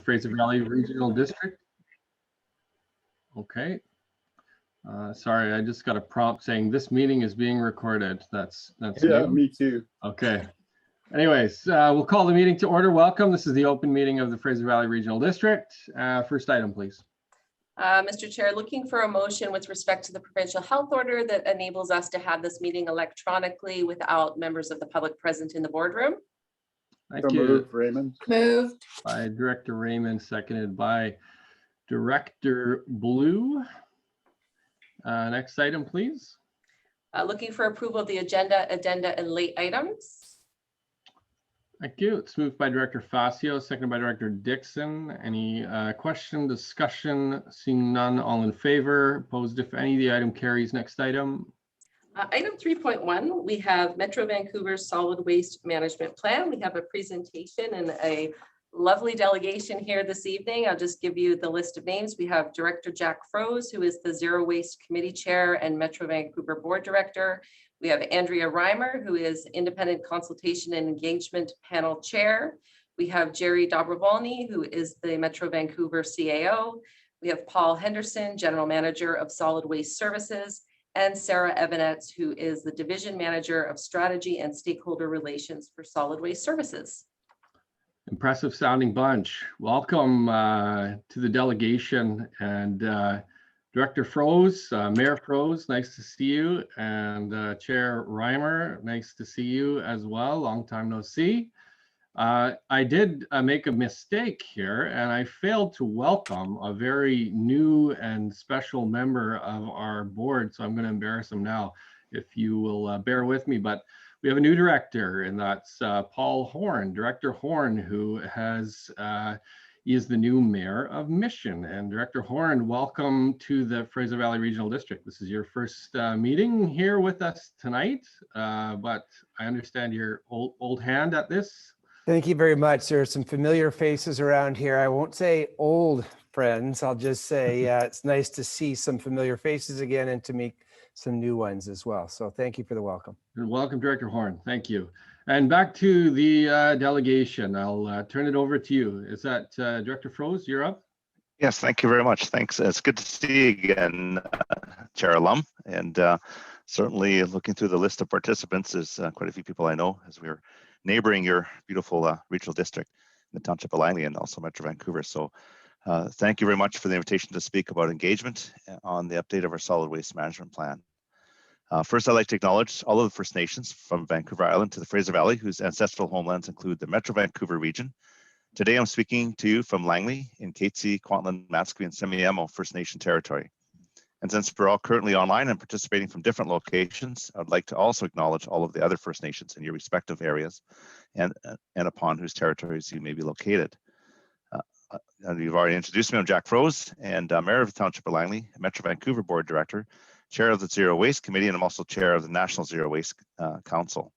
Fraser Valley Regional District. Okay. Sorry, I just got a prompt saying this meeting is being recorded. That's Yeah, new. me too. Okay. Anyways, we'll call the meeting to order. Welcome. This is the open meeting of the Fraser Valley Regional District. First item, please. Mr. Chair, looking for a motion with respect to the provincial health order that enables us to have this meeting electronically without members of the public present in the boardroom. Thank So you. moved, Raymond. Moved. By Director Reimer, seconded by Director Blue. Next item, please. Looking for approval of the agenda, and late items. Thank you. It's moved by Director Facio, seconded by Director Dixon. Any question, discussion? Seeing none, all in favor? Opposed, if any. The item carries. Next item. Item 3.1, we have Metro Vancouver's solid waste management plan. We have a presentation and a lovely delegation here this evening. I'll just give you the list of names. We have Director Jack Froese, who is the Zero Waste Committee Chair and Metro Vancouver Board Director. We have Andrea Reimer, who is Independent Consultation and Engagement Panel Chair. We have Jerry Dobrovolny, who is the Metro Vancouver CAO. We have Paul Henderson, General Manager of Solid Waste Services, and Sarah Evanetz, who is the Division Manager of Strategy and Stakeholder Relations for Solid Waste Services. Impressive sounding bunch. Welcome to the delegation, and Director Froese, Mayor Froese, nice to see you, and Chair Reimer, nice to see you as well. Long time no see. I did make a mistake here, and I failed to welcome a very new and special member of our board, so I'm going to embarrass him now, if you will bear with me. But we have a new director, and that's Paul Horn, Director Horn, who he is the new mayor of Mission. And Director Horn, welcome to the Fraser Valley Regional District. This is your first meeting here with us tonight, but I understand you're old hand at this. Thank you very much. There are some familiar faces around here. I won't say old friends. I'll just say it's nice to see some familiar faces again and to meet some new ones as well. So thank you for the welcome. And welcome, Director Horn. Thank you. And back to the delegation. I'll turn it over to you. Is that Director Froese? You're up. Yes, thank you very much. Thanks. It's good to see you again, Chair Alum. And certainly looking through the list of participants, there's quite a few people I know as we're neighboring your beautiful regional district in the Township of Langley and also Metro Vancouver. So thank you very much for the invitation to speak about engagement on the update of our solid waste management plan. First, I'd like to acknowledge all of the First Nations from Vancouver Island to the Fraser Valley, whose ancestral homelands include the Metro Vancouver region. Today, I'm speaking to you from Langley in Katzie, Kwantlen, Matsqui, and Semiahmoo First Nation territory. And since we're all currently online and participating from different locations, I'd like to also acknowledge all of the other First Nations in your respective areas and upon whose territories you may be located. And you've already introduced me. I'm Jack Froese, and Mayor of the Township of Langley, Metro Vancouver Board Director, Chair of the Zero Waste Committee, and I'm also Chair of the National Zero Waste Council.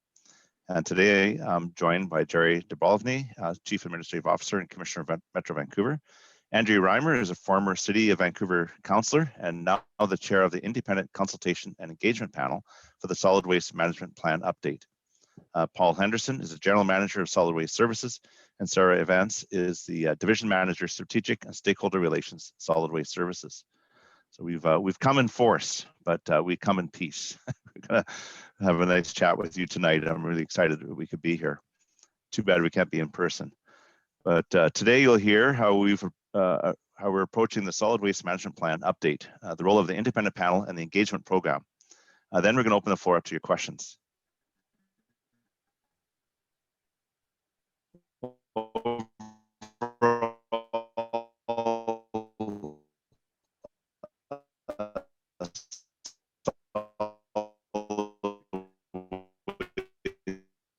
And today I'm joined by Jerry Dobrovolny, Chief Administrative Officer and Commissioner of Metro Vancouver. Andrea Reimer is a former City of Vancouver councillor and now the chair of the Independent Consultation and Engagement Panel for the Solid Waste Management Plan Update. Paul Henderson is the General Manager of Solid Waste Services, and Sarah Evanetz is the Division Manager, Strategic and Stakeholder Relations, Solid Waste Services. So we've come in force, but we come in peace. We're gonna have a nice chat with you tonight. I'm really excited that we could be here. Too bad we can't be in person. But today you'll hear how we're approaching the Solid Waste Management Plan update, the role of the independent panel and the engagement program. Then we're going to open the floor up to your questions.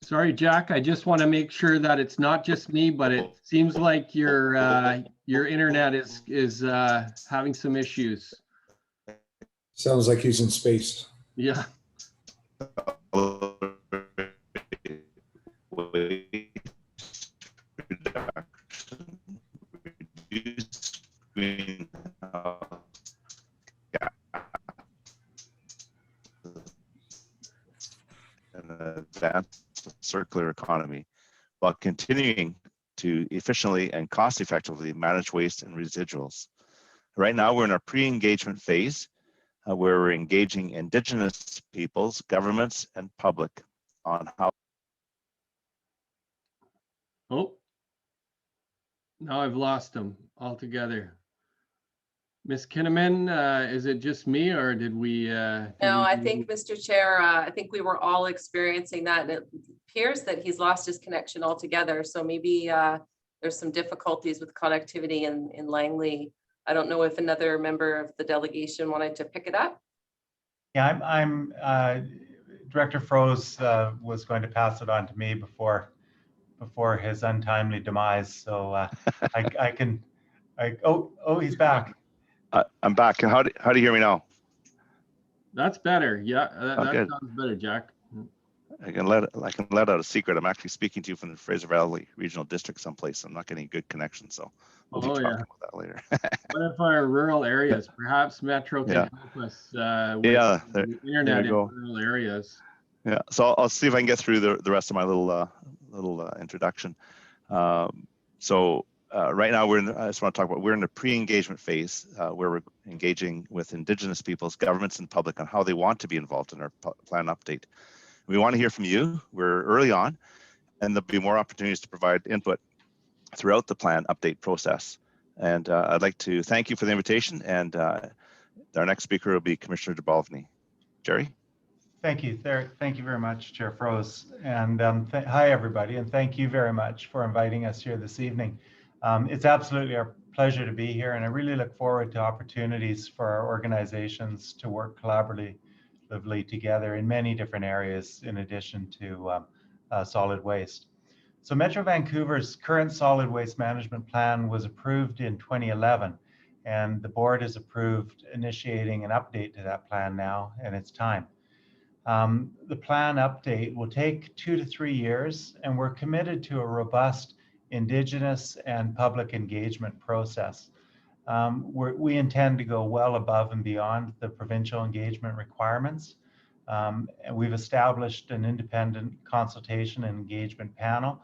Sorry, Jack, I just want to make sure that it's not just me, but it seems like your internet is having some issues. Sounds like he's in space. Yeah. And advance the circular economy while continuing to efficiently and cost effectively manage waste and residuals. Right now, we're in our pre-engagement phase where we're engaging Indigenous peoples, governments, and public on how. Oh, now I've lost him altogether. Miss Kinnaman, is it just me or did we? No, I think, Mr. Chair, I think we were all experiencing that, and it appears that he's lost his connection altogether. So maybe there's some difficulties with connectivity in Langley. I don't know if another member of the delegation wanted to pick it up. Yeah, I'm Director Froese was going to pass it on to me before his untimely demise. So oh, he's back. I'm back. How do you hear me now? That's better. Yeah, that good. sounds better, Jack. I can let out a secret. I'm actually speaking to you from the Fraser Valley Regional District someplace. I'm not getting good connection, so we'll be talking about that later. What if our rural areas, perhaps Metro can help us with the internet in rural areas? Yeah, so I'll see if I can get through the rest of my little introduction. Right now, I just want to talk about, we're in the pre-engagement phase where we're engaging with Indigenous peoples, governments, and public on how they want to be involved in our plan update. We want to hear from you. We're early on, and there'll be more opportunities to provide input throughout the plan update process. And I'd like to thank you for the invitation. And our next speaker will be Commissioner Dubovny. Jerry? Thank you. Thank you very much, Chair Froese. And hi, everybody. And thank you very much for inviting us here this evening. It's absolutely our pleasure to be here. And I really look forward to opportunities for our organizations to work collaboratively together in many different areas in addition to solid waste. So Metro Vancouver's current solid waste management plan was approved in 2011, and the board has approved initiating an update to that plan now, and it's time. The plan update will take 2 to 3 years, and we're committed to a robust Indigenous and public engagement process. We intend to go well above and beyond the provincial engagement requirements. And we've established an independent consultation and engagement panel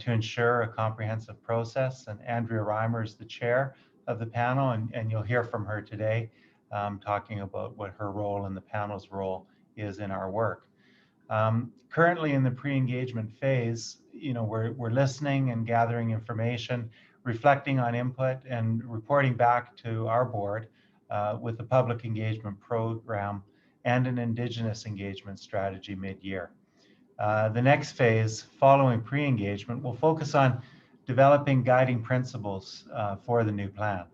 to ensure a comprehensive process. And Andrea Reimer is the chair of the panel, and you'll hear from her today talking about what her role and the panel's role is in our work. Currently in the pre-engagement phase, we're listening and gathering information, reflecting on input and reporting back to our board with a public engagement program and an Indigenous engagement strategy mid-year. The next phase, following pre-engagement, will focus on developing guiding principles for the new plan.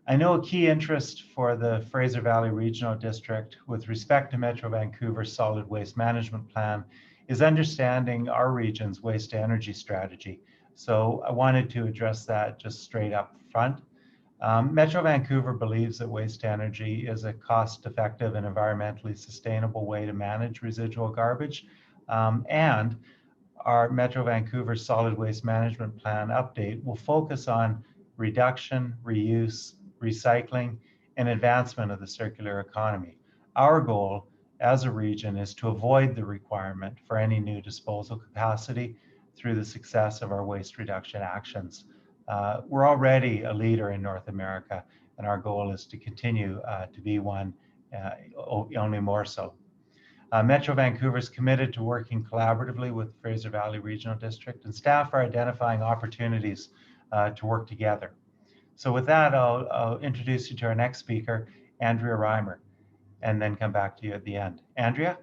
I know a key interest for the Fraser Valley Regional District with respect to Metro Vancouver's solid waste management plan is understanding our region's waste to energy strategy. So I wanted to address that just straight up front. Metro Vancouver believes that waste to energy is a cost-effective and environmentally sustainable way to manage residual garbage. And our Metro Vancouver solid waste management plan update will focus on reduction, reuse, recycling, and advancement of the circular economy. Our goal as a region is to avoid the requirement for any new disposal capacity through the success of our waste reduction actions. We're already a leader in North America, and our goal is to continue to be one, only more so. Metro Vancouver is committed to working collaboratively with the Fraser Valley Regional District, and staff are identifying opportunities to work together. So with that, I'll introduce you to our next speaker, Andrea Reimer, and then come back to you at the end. Andrea?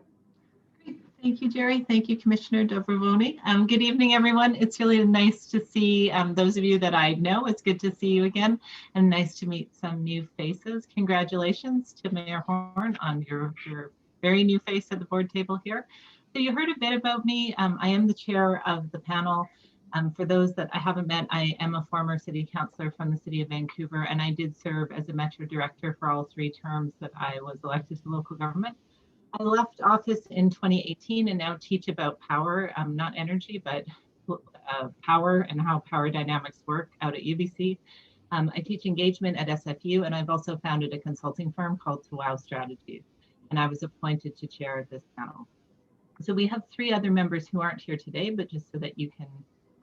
Thank you, Jerry. Thank you, Commissioner Dubovny. Good evening, everyone. It's really nice to see those of you that I know. It's good to see you again, and nice to meet some new faces. Congratulations to Mayor Horn on your very new face at the board table here. So you heard a bit about me. I am the chair of the panel. For those that I haven't met, I am a former city councillor from the city of Vancouver, and I did serve as a Metro director for all 3 terms that I was elected to local government. I left office in 2018 and now teach about power, not energy, but power and how power dynamics work out at UBC. I teach engagement at SFU, and I've also founded a consulting firm called Wow Strategies, and I was appointed to chair this panel. So we have 3 other members who aren't here today, but just so that you can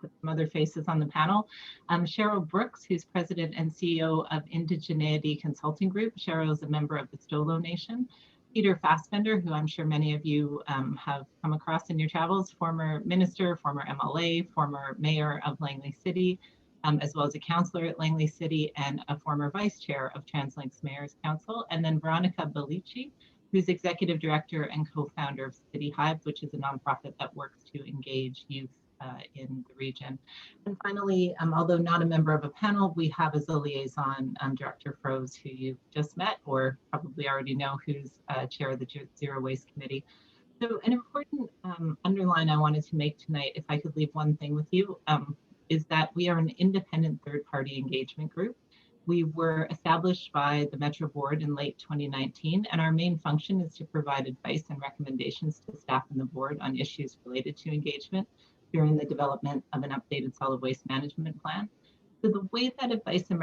put some other faces on the panel. Cheryl Brooks, who's President and CEO of Indigeneity Consulting Group. Cheryl is a member of the Stolo Nation. Peter Fassbender, who I'm sure many of you have come across in your travels, former minister, former MLA, former mayor of Langley City, as well as a councillor at Langley City and a former vice chair of TransLink's Mayor's Council. And then Veronica Bellici, who's executive director and co-founder of City Hive, which is a nonprofit that works to engage youth in the region. And finally, although not a member of a panel, we have as a liaison Director Froese, who you've just met or probably already know, who's chair of the Zero Waste Committee. So an important underline I wanted to make tonight, if I could leave one thing with you, is that we are an independent third-party engagement group. We were established by the Metro Board in late 2019, and our main function is to provide advice and recommendations to staff and the board on issues related to engagement during the development of an updated solid waste management plan. So the way that advice and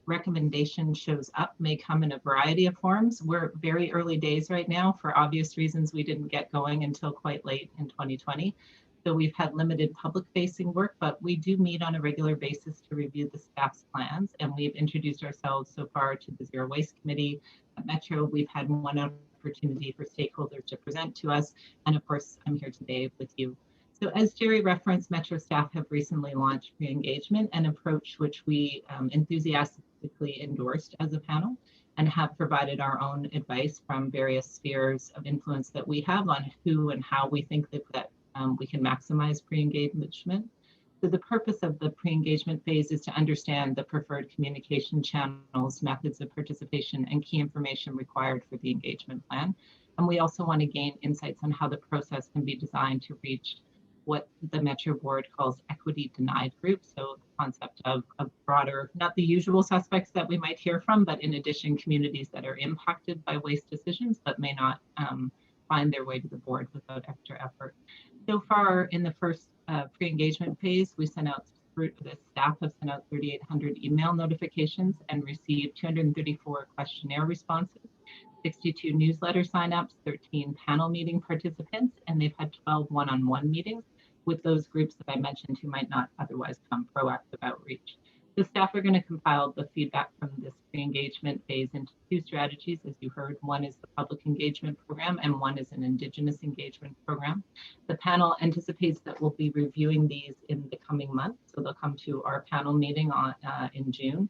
recommendation shows up may come in a variety of forms. We're very early days right now. For obvious reasons, we didn't get going until quite late in 2020. So we've had limited public-facing work, but we do meet on a regular basis to review the staff's plans. And we've introduced ourselves so far to the Zero Waste Committee. At Metro, we've had one opportunity for stakeholders to present to us. And of course, I'm here today with you. So as Jerry referenced, Metro staff have recently launched pre-engagement, an approach which we enthusiastically endorsed as a panel and have provided our own advice from various spheres of influence that we have on who and how we think that we can maximize pre-engagement. So the purpose of the pre-engagement phase is to understand the preferred communication channels, methods of participation, and key information required for the engagement plan. And we also want to gain insights on how the process can be designed to reach what the Metro Board calls equity denied groups. So the concept of a broader, not the usual suspects that we might hear from, but in addition, communities that are impacted by waste decisions, but may not find their way to the board without extra effort. So far in the first pre-engagement phase, the staff have sent out 3,800 email notifications and received 234 questionnaire responses, 62 newsletter signups, 13 panel meeting participants, and they've had 12 one-on-one meetings with those groups that I mentioned who might not otherwise come proactive outreach. The staff are going to compile the feedback from this pre-engagement phase into two strategies, as you heard. One is the public engagement program and one is an Indigenous engagement program. The panel anticipates that we'll be reviewing these in the coming months. So they'll come to our panel meeting in June,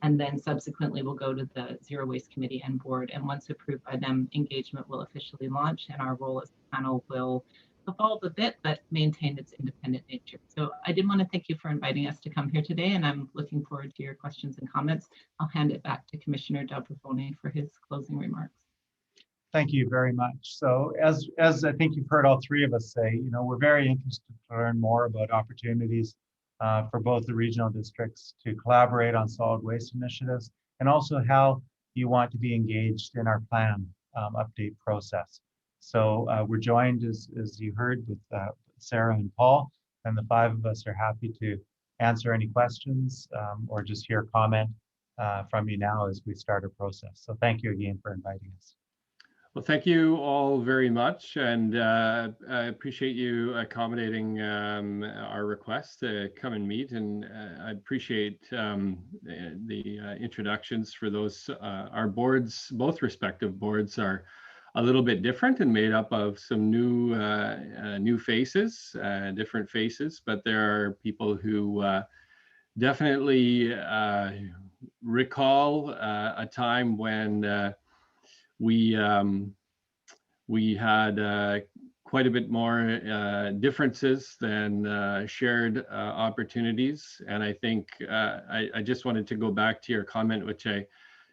and then subsequently we'll go to the Zero Waste Committee and board. And once approved by them, engagement will officially launch and our role as the panel will evolve a bit, but maintain its independent nature. So I did want to thank you for inviting us to come here today, and I'm looking forward to your questions and comments. I'll hand it back to Commissioner Dobrevoni for his closing remarks. Thank you very much. So as I think you've heard all three of us say, we're very interested to learn more about opportunities for both the regional districts to collaborate on solid waste initiatives, and also how you want to be engaged in our plan update process. So we're joined, as you heard, with Sarah and Paul, and the five of us are happy to answer any questions or just hear comment from you now as we start our process. So thank you again for inviting us. Well, thank you all very much, and I appreciate you accommodating our request to come and meet, and I appreciate the introductions for those. Our boards, both respective boards, are a little bit different and made up of some new faces, different faces, but there are people who definitely recall a time when we had quite a bit more differences than shared opportunities. And I think I just wanted to go back to your comment, which I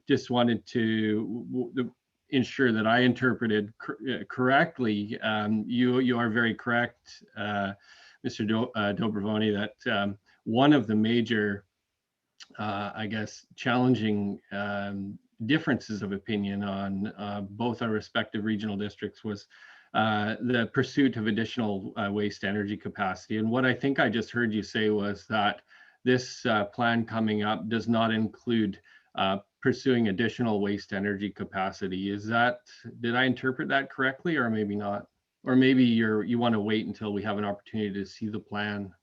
just wanted to ensure that I interpreted correctly. You are very correct, Mr. Dobrevoni, that one of the major, I guess, challenging differences of opinion on both our respective regional districts was the pursuit of additional waste energy capacity. And what I think I just heard you say was that this plan coming up does not include pursuing additional waste energy capacity. Did I interpret that correctly, or maybe not? Or maybe you want to wait until we have an opportunity to see the plan?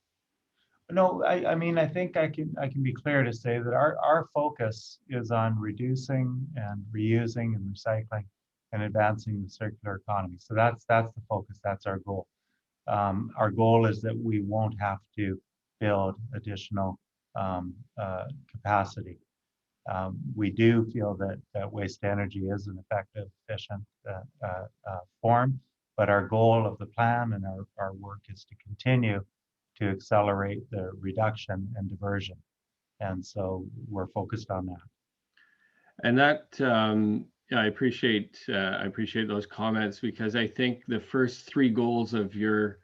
No, I mean, I think I can be clear to say that our focus is on reducing and reusing and recycling and advancing the circular economy. So that's the focus. That's our goal. Our goal is that we won't have to build additional capacity. We do feel that waste energy is an effective, efficient form, but our goal of the plan and our work is to continue to accelerate the reduction and diversion. And so we're focused on that. And that, yeah, I appreciate those comments, because I think the first three goals of your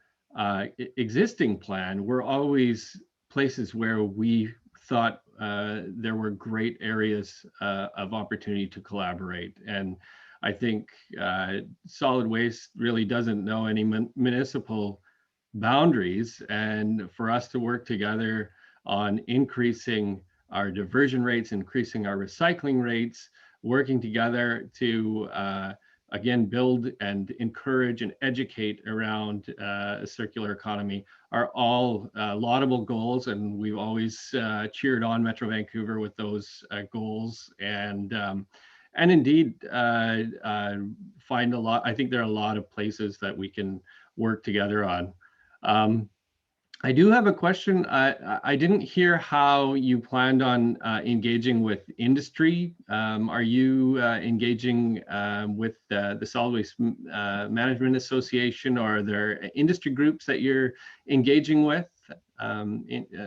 existing plan were always places where we thought there were great areas of opportunity to collaborate. And I think solid waste really doesn't know any municipal boundaries, and for us to work together on increasing our diversion rates, increasing our recycling rates, working together to again build and encourage and educate around a circular economy are all laudable goals, and we've always cheered on Metro Vancouver with those goals, and indeed find a lot. I think there are a lot of places that we can work together on. I do have a question. I didn't hear how you planned on engaging with industry. Are you engaging with the Solid Waste Management Association, or are there industry groups that you're engaging with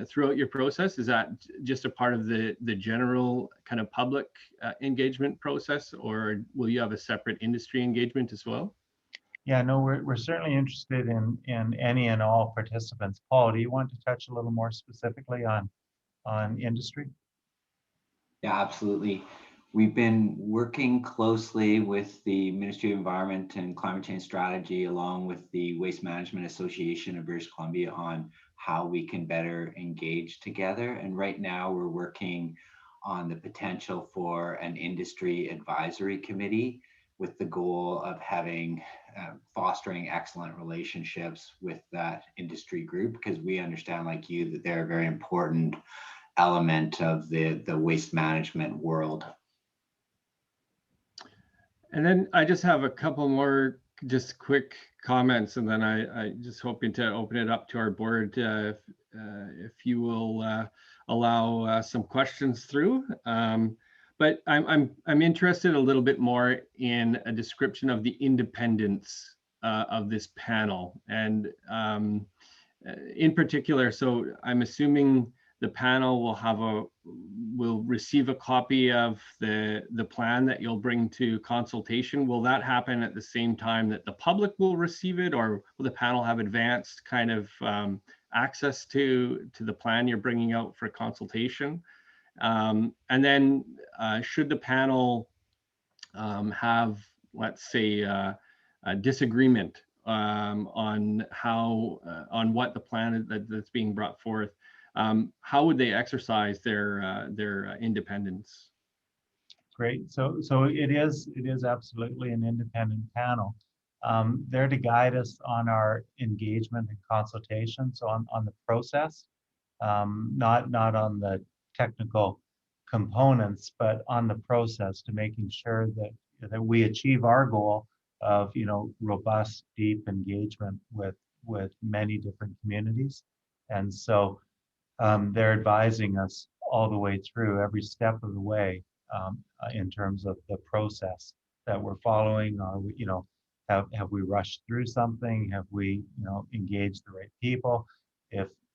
throughout your process? Is that just a part of the general kind of public engagement process, or will you have a separate industry engagement as well? Yeah, no, we're certainly interested in any and all participants. Paul, do you want to touch a little more specifically on industry? Yeah, absolutely. We've been working closely with the Ministry of Environment and Climate Change Strategy, along with the Waste Management Association of British Columbia, on how we can better engage together. And right now we're working on the potential for an industry advisory committee, with the goal of having fostering excellent relationships with that industry group, because we understand, like you, that they're a very important element of the waste management world. And then I just have a couple more just quick comments, and then I just hoping to open it up to our board if you will allow some questions through. But I'm interested a little bit more in a description of the independence of this panel, and in particular, so I'm assuming the panel will receive a copy of the plan that you'll bring to consultation. Will that happen at the same time that the public will receive it, or will the panel have advanced kind of access to the plan you're bringing out for consultation? And then should the panel have, let's say, a disagreement on what the plan that's being brought forth, how would they exercise their independence? Great. So it is absolutely an independent panel. They're to guide us on our engagement and consultation. So on the process, not on the technical components, but on the process, to making sure that we achieve our goal of, robust, deep engagement with many different communities. And so they're advising us all the way through, every step of the way, in terms of the process that we're following. Are we, have we rushed through something? Have we, engaged the right people?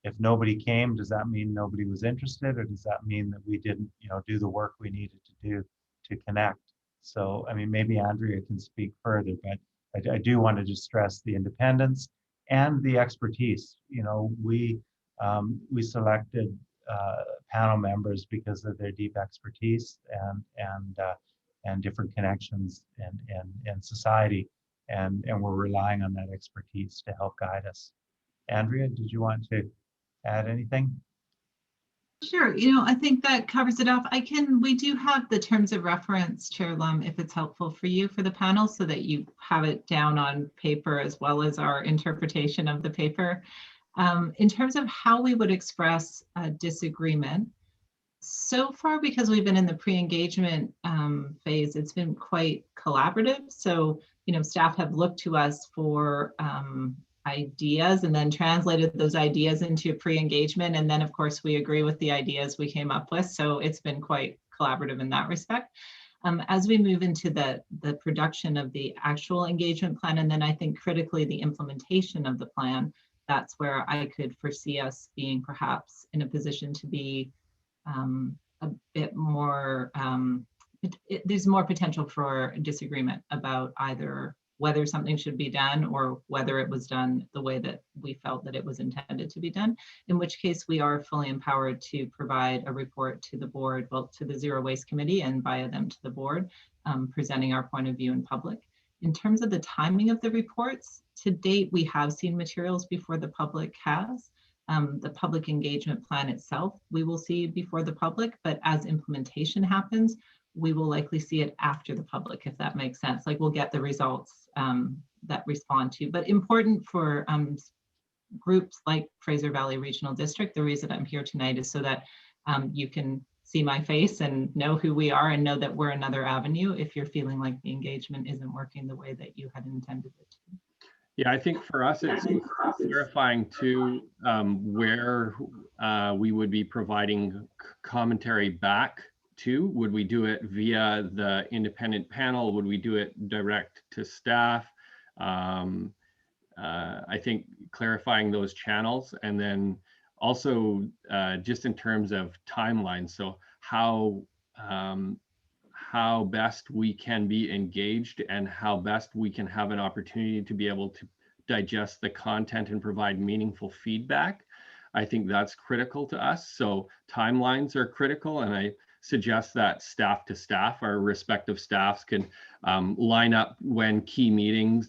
If nobody came, does that mean nobody was interested, or does that mean that we didn't, do the work we needed to do to connect? So, I mean, maybe Andrea can speak further, but I do want to just stress the independence and the expertise. We selected panel members because of their deep expertise and different connections and society, and we're relying on that expertise to help guide us. Andrea, did you want to add anything? Sure. I think that covers it off. We do have the terms of reference, Chair Lum, if it's helpful for you for the panel, so that you have it down on paper as well as our interpretation of the paper. In terms of how we would express a disagreement, so far, because we've been in the pre-engagement phase, it's been quite collaborative. So, staff have looked to us for ideas and then translated those ideas into pre-engagement. And then, of course, we agree with the ideas we came up with. So it's been quite collaborative in that respect. As we move into the production of the actual engagement plan, and then I think critically the implementation of the plan, that's where I could foresee us being perhaps in a position to be a bit more, there's more potential for disagreement about either whether something should be done or whether it was done the way that we felt that it was intended to be done, in which case we are fully empowered to provide a report to the board, well, to the Zero Waste Committee and via them to the board, presenting our point of view in public. In terms of the timing of the reports, to date, we have seen materials before the public has. The public engagement plan itself, we will see before the public, but as implementation happens, we will likely see it after the public, if that makes sense. Like we'll get the results that respond to, but important for groups like Fraser Valley Regional District. The reason I'm here tonight is so that you can see my face and know who we are and know that we're another avenue if you're feeling like the engagement isn't working the way that you had intended it to. Yeah, I think for us, it's clarifying too where we would be providing commentary back to. Would we do it via the independent panel? Would we do it direct to staff? I think clarifying those channels, and then also just in terms of timelines. So how best we can be engaged and how best we can have an opportunity to be able to digest the content and provide meaningful feedback. I think that's critical to us. So timelines are critical, and I suggest that staff to staff, our respective staffs can line up when key meetings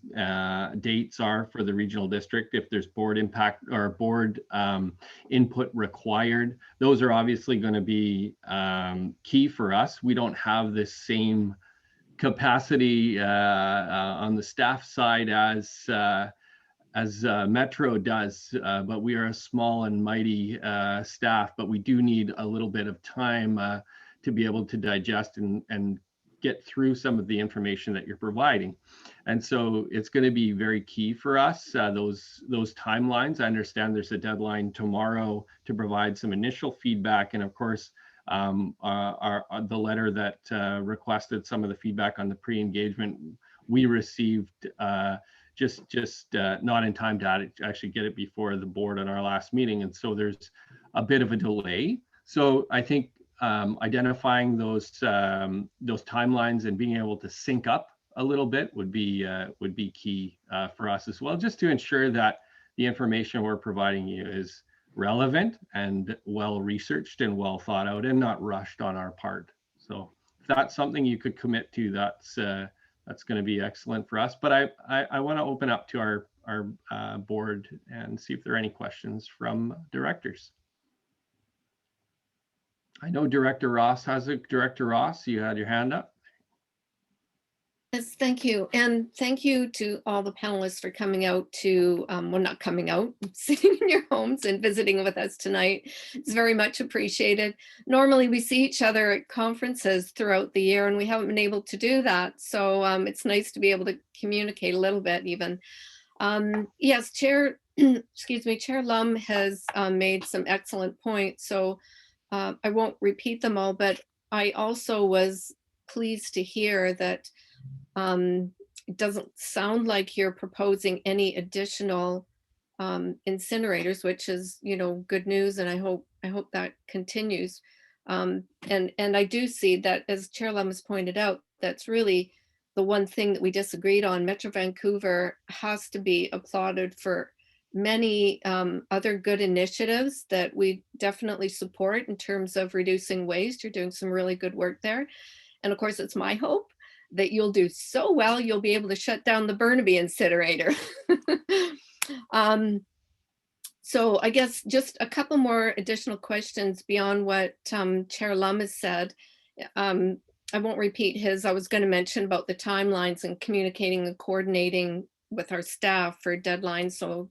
dates are for the regional district. If there's board impact or board input required, those are obviously going to be key for us. We don't have the same capacity on the staff side as Metro does, but we are a small and mighty staff, but we do need a little bit of time to be able to digest and get through some of the information that you're providing. And so it's going to be very key for us, those timelines. I understand there's a deadline tomorrow to provide some initial feedback. And of course, the letter that requested some of the feedback on the pre-engagement, we received just not in time to actually get it before the board on our last meeting. And so there's a bit of a delay. So I think identifying those timelines and being able to sync up a little bit would be key for us as well, just to ensure that the information we're providing you is relevant and well researched and well thought out and not rushed on our part. So if that's something you could commit to, that's going to be excellent for us. But I want to open up to our board and see if there are any questions from directors. I know Director Ross has it. Director Ross, you had your hand up. Yes, thank you. And thank you to all the panelists for coming out to, well, not coming out, sitting in your homes and visiting with us tonight. It's very much appreciated. Normally we see each other at conferences throughout the year and we haven't been able to do that. So it's nice to be able to communicate a little bit even. Yes, Chair, excuse me, Chair Lum has made some excellent points. So I won't repeat them all, but I also was pleased to hear that it doesn't sound like you're proposing any additional incinerators, which is, good news, and I hope that continues. And I do see that, as Chair Lum has pointed out, that's really the one thing that we disagreed on. Metro Vancouver has to be applauded for many other good initiatives that we definitely support in terms of reducing waste. You're doing some really good work there. And of course, it's my hope that you'll do so well, you'll be able to shut down the Burnaby incinerator. So I guess just a couple more additional questions beyond what Chair Lum has said. I won't repeat his. I was going to mention about the timelines and communicating and coordinating with our staff for deadlines. So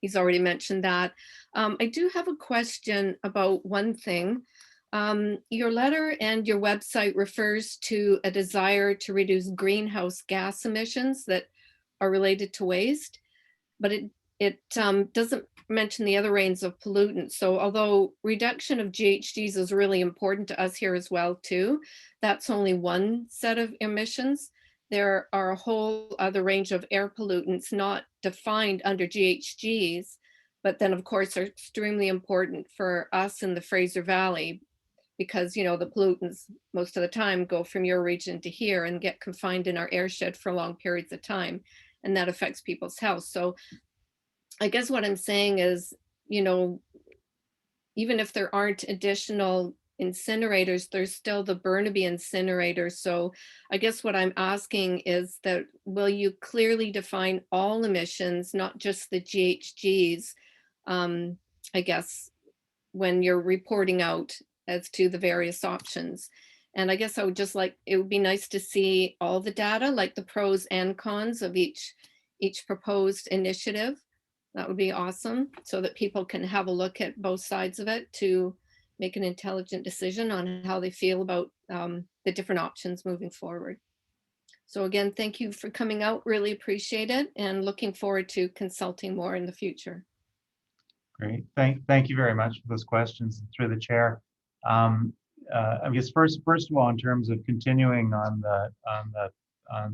he's already mentioned that. I do have a question about one thing. Your letter and your website refers to a desire to reduce greenhouse gas emissions that are related to waste, but it doesn't mention the other range of pollutants. So although reduction of GHGs is really important to us here as well too, that's only one set of emissions. There are a whole other range of air pollutants not defined under GHGs, but then of course are extremely important for us in the Fraser Valley, because the pollutants most of the time go from your region to here and get confined in our airshed for long periods of time, and that affects people's health. So I guess what I'm saying is, even if there aren't additional incinerators, there's still the Burnaby incinerator. So I guess what I'm asking is that, will you clearly define all emissions, not just the GHGs, I guess, when you're reporting out as to the various options? And I guess I would just it would be nice to see all the data, like the pros and cons of each proposed initiative. That would be awesome, so that people can have a look at both sides of it to make an intelligent decision on how they feel about the different options moving forward. So again, thank you for coming out. Really appreciate it, and looking forward to consulting more in the future. Great. Thank you very much for those questions through the chair. I guess first of all, in terms of continuing on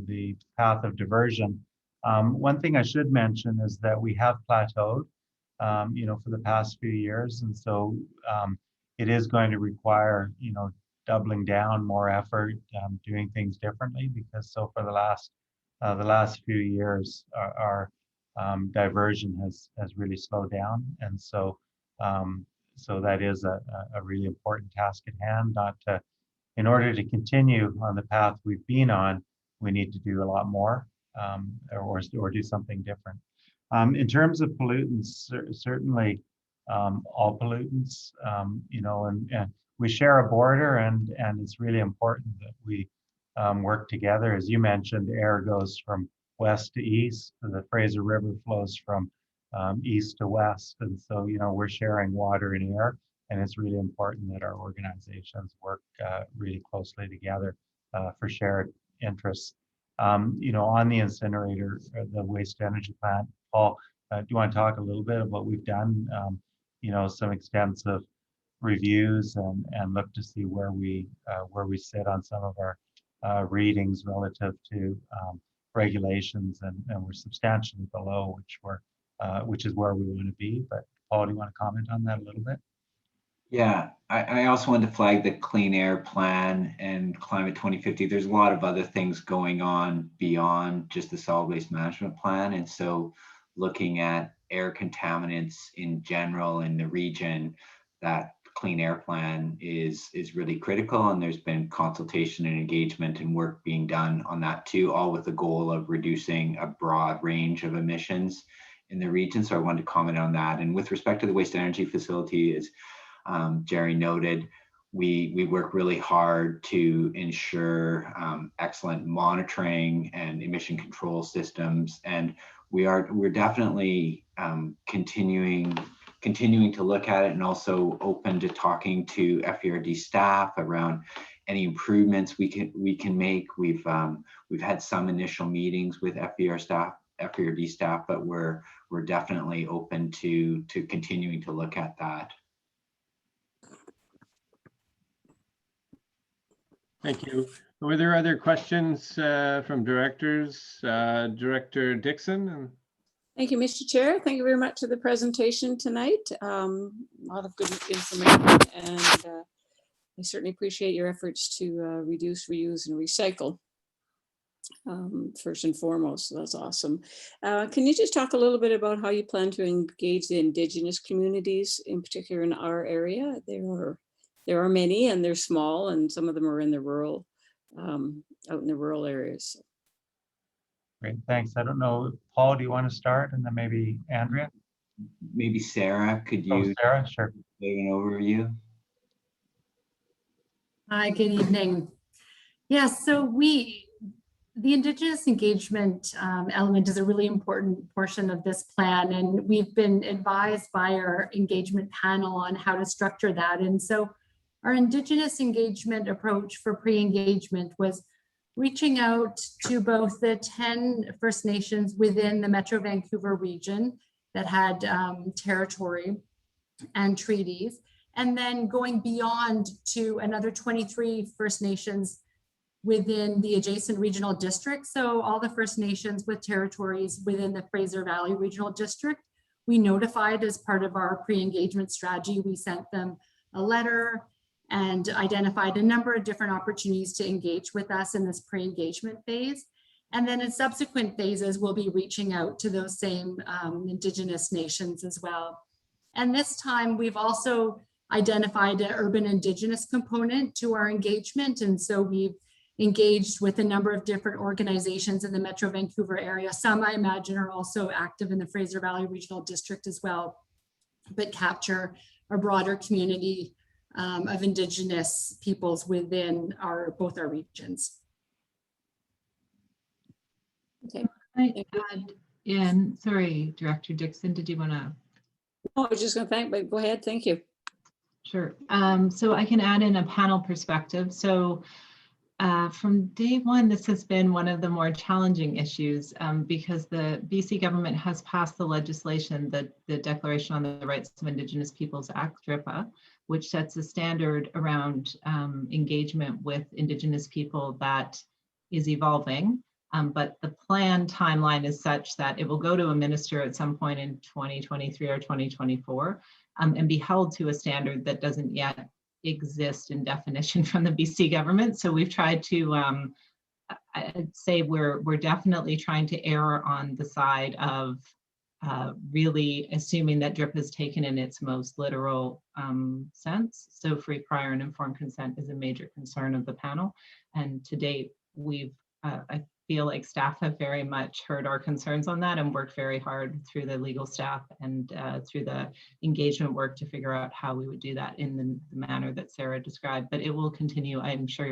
the path of diversion, one thing I should mention is that we have plateaued, for the past few years, and so it is going to require, doubling down, more effort, doing things differently, because for the last few years, our diversion has really slowed down, and so that is a really important task at hand. In order to continue on the path we've been on, we need to do a lot more, or do something different. In terms of pollutants, certainly all pollutants, and we share a border, and it's really important that we work together. As you mentioned, air goes from west to east, and the Fraser River flows from east to west, and so we're sharing water and air, and it's really important that our organizations work really closely together for shared interests. On the incinerator, the waste energy plant, Paul, do you want to talk a little bit about what we've done? Some extensive reviews and look to see where we sit on some of our readings relative to regulations, and we're substantially below which is where we want to be. But Paul, do you want to comment on that a little bit? Yeah, I also wanted to flag the Clean Air Plan and Climate 2050. There's a lot of other things going on beyond just the solid waste management plan. And so looking at air contaminants in general in the region, that Clean Air Plan is really critical. And there's been consultation and engagement and work being done on that too, all with the goal of reducing a broad range of emissions in the region. So I wanted to comment on that. And with respect to the waste energy facility, as Jerry noted, we work really hard to ensure excellent monitoring and emission control systems, and we're definitely continuing to look at it, and also open to talking to FERD staff around any improvements we can make. We've had some initial meetings with FERD staff, but we're definitely open to continuing to look at that. Thank you. Were there other questions from directors? Director Dixon? Thank you, Mr. Chair. Thank you very much for the presentation tonight. A lot of good information, and I certainly appreciate your efforts to reduce, reuse, and recycle, first and foremost. So that's awesome. Can you just talk a little bit about how you plan to engage the Indigenous communities, in particular in our area? There are many, and they're small, and some of them are in the rural, out in the rural areas. Great, thanks. I don't know, Paul, do you want to start, and then maybe Andrea? Maybe Sarah, could you? Sarah, sure. Give an overview? Hi, good evening. Yes, so we The Indigenous engagement element is a really important portion of this plan, and we've been advised by our engagement panel on how to structure that. And so our Indigenous engagement approach for pre-engagement was reaching out to both the 10 First Nations within the Metro Vancouver region that had territory and treaties, and then going beyond to another 23 First Nations within the adjacent regional district. So all the First Nations with territories within the Fraser Valley Regional District, we notified as part of our pre-engagement strategy. We sent them a letter and identified a number of different opportunities to engage with us in this pre-engagement phase. And then in subsequent phases, we'll be reaching out to those same Indigenous nations as well. And this time we've also identified an urban Indigenous component to our engagement. And so we've engaged with a number of different organizations in the Metro Vancouver area. Some I imagine are also active in the Fraser Valley Regional District as well, but capture a broader community of Indigenous peoples within both our regions. Okay. I add in, sorry, Director Dixon, did you want to? Oh, I was just going to thank, but go ahead. Thank you. Sure. So I can add in a panel perspective. So from day one, this has been one of the more challenging issues because the BC government has passed the legislation, the Declaration on the Rights of Indigenous Peoples Act, DRIPA, which sets a standard around engagement with Indigenous people that is evolving. But the plan timeline is such that it will go to a minister at some point in 2023 or 2024 and be held to a standard that doesn't yet exist in definition from the BC government. So we've tried to, I'd say we're definitely trying to err on the side of really assuming that DRIP is taken in its most literal sense. So free, prior, and informed consent is a major concern of the panel. And to date, we've, I feel like staff have very much heard our concerns on that and worked very hard through the legal staff and through the engagement work to figure out how we would do that in the manner that Sarah described. But it will continue. I'm sure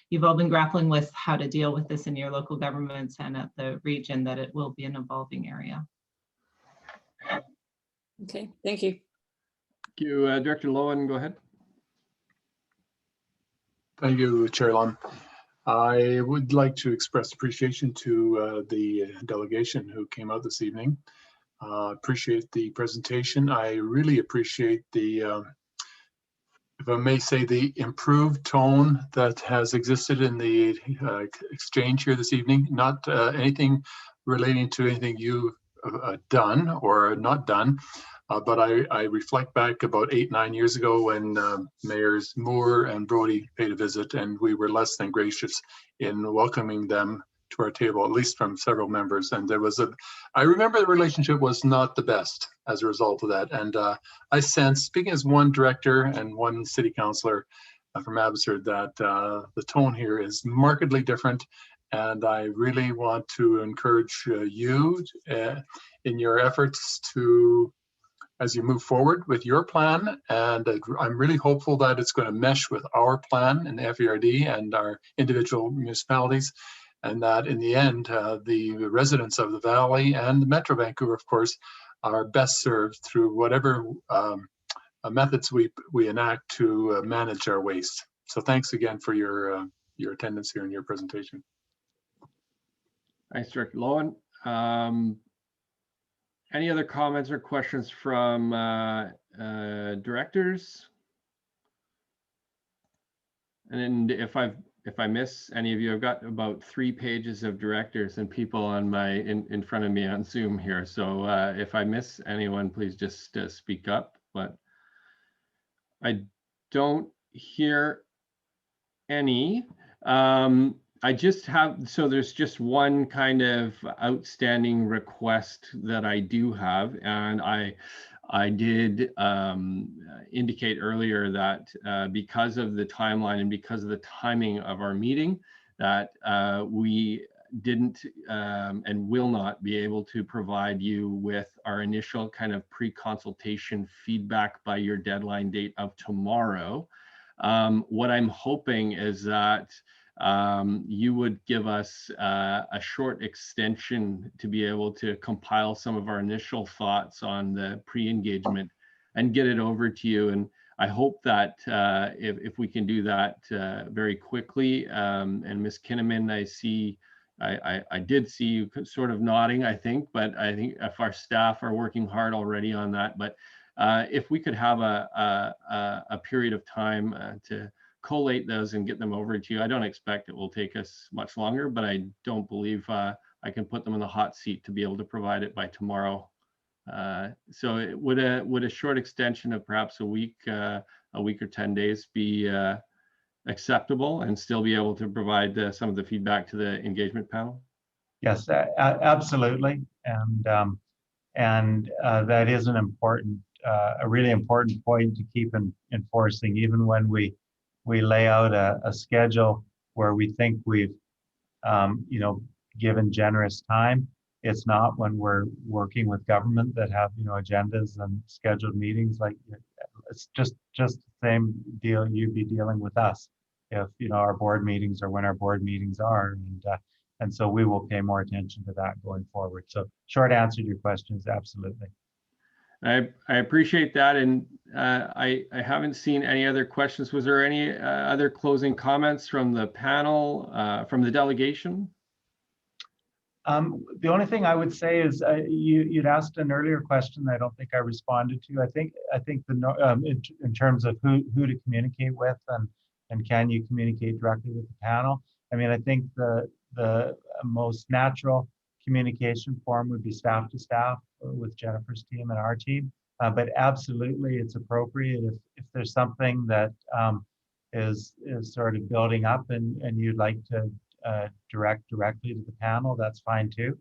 you've all been grappling with how to deal with this in your local governments and at the region, that it will be an evolving area. Okay, thank you. Thank you. Director Lowen, go ahead. Thank you, Chair Lum. I would like to express appreciation to the delegation who came out this evening. Appreciate the presentation. I really appreciate the, if I may say, the improved tone that has existed in the exchange here this evening. Not anything relating to anything you've done or not done. But I reflect back about 8-9 years ago when Mayors Moore and Brody paid a visit, and we were less than gracious in welcoming them to our table, at least from several members. And there was I remember the relationship was not the best as a result of that. And I sense, speaking as one director and one city councillor from Abbotsford, that the tone here is markedly different. And I really want to encourage you in your efforts to, as you move forward with your plan, and I'm really hopeful that it's going to mesh with our plan in the FERD and our individual municipalities, and that in the end, the residents of the Valley and the Metro Vancouver, of course, are best served through whatever methods we enact to manage our waste. So thanks again for your attendance here and your presentation. Thanks, Director Lowen. Any other comments or questions from directors? And if I miss any of you, I've got about 3 pages of directors and people on in front of me on Zoom here. So if I miss anyone, please just speak up. But I don't hear any. I just have, so there's just one kind of outstanding request that I do have, and I did indicate earlier that because of the timeline and because of the timing of our meeting, that we didn't and will not be able to provide you with our initial kind of pre-consultation feedback by your deadline date of tomorrow. What I'm hoping is that you would give us a short extension to be able to compile some of our initial thoughts on the pre-engagement and get it over to you. And I hope that if we can do that very quickly, and Ms. Kinnaman, I did see you sort of nodding, I think, but I think if our staff are working hard already on that, but if we could have a period of time to collate those and get them over to you. I don't expect it will take us much longer, but I don't believe I can put them in the hot seat to be able to provide it by tomorrow. So would a short extension of perhaps a week or 10 days be acceptable and still be able to provide some of the feedback to the engagement panel? Yes, absolutely. And that is an important, a really important point to keep enforcing, even when we lay out a schedule where we think we've, given generous time. It's not when we're working with government that have, agendas and scheduled meetings. Like, it's just the same deal you'd be dealing with us if, our board meetings are when our board meetings are. And so we will pay more attention to that going forward. So short answer to your question is absolutely. I appreciate that. And I haven't seen any other questions. Was there any other closing comments from the panel, from the delegation? The only thing I would say is you'd asked an earlier question I don't think I responded to. I think in terms of who to communicate with and can you communicate directly with the panel. I mean, I think the most natural communication form would be staff to staff with Jennifer's team and our team. But absolutely, it's appropriate if there's something that is sort of building up and you'd like to direct directly to the panel, that's fine too.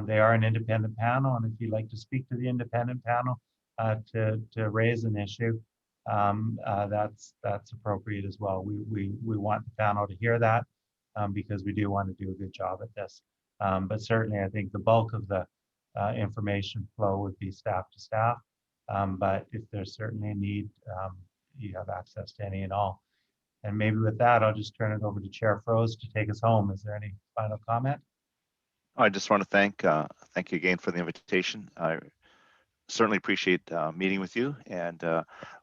They are an independent panel, and if you'd like to speak to the independent panel to raise an issue, that's appropriate as well. We want the panel to hear that because we do want to do a good job at this. But certainly, I think the bulk of the information flow would be staff to staff. But if there's certainly a need, you have access to any and all. And maybe with that, I'll just turn it over to Chair Froese to take us home. Is there any final comment? I just want to thank you again for the invitation. I certainly appreciate meeting with you. And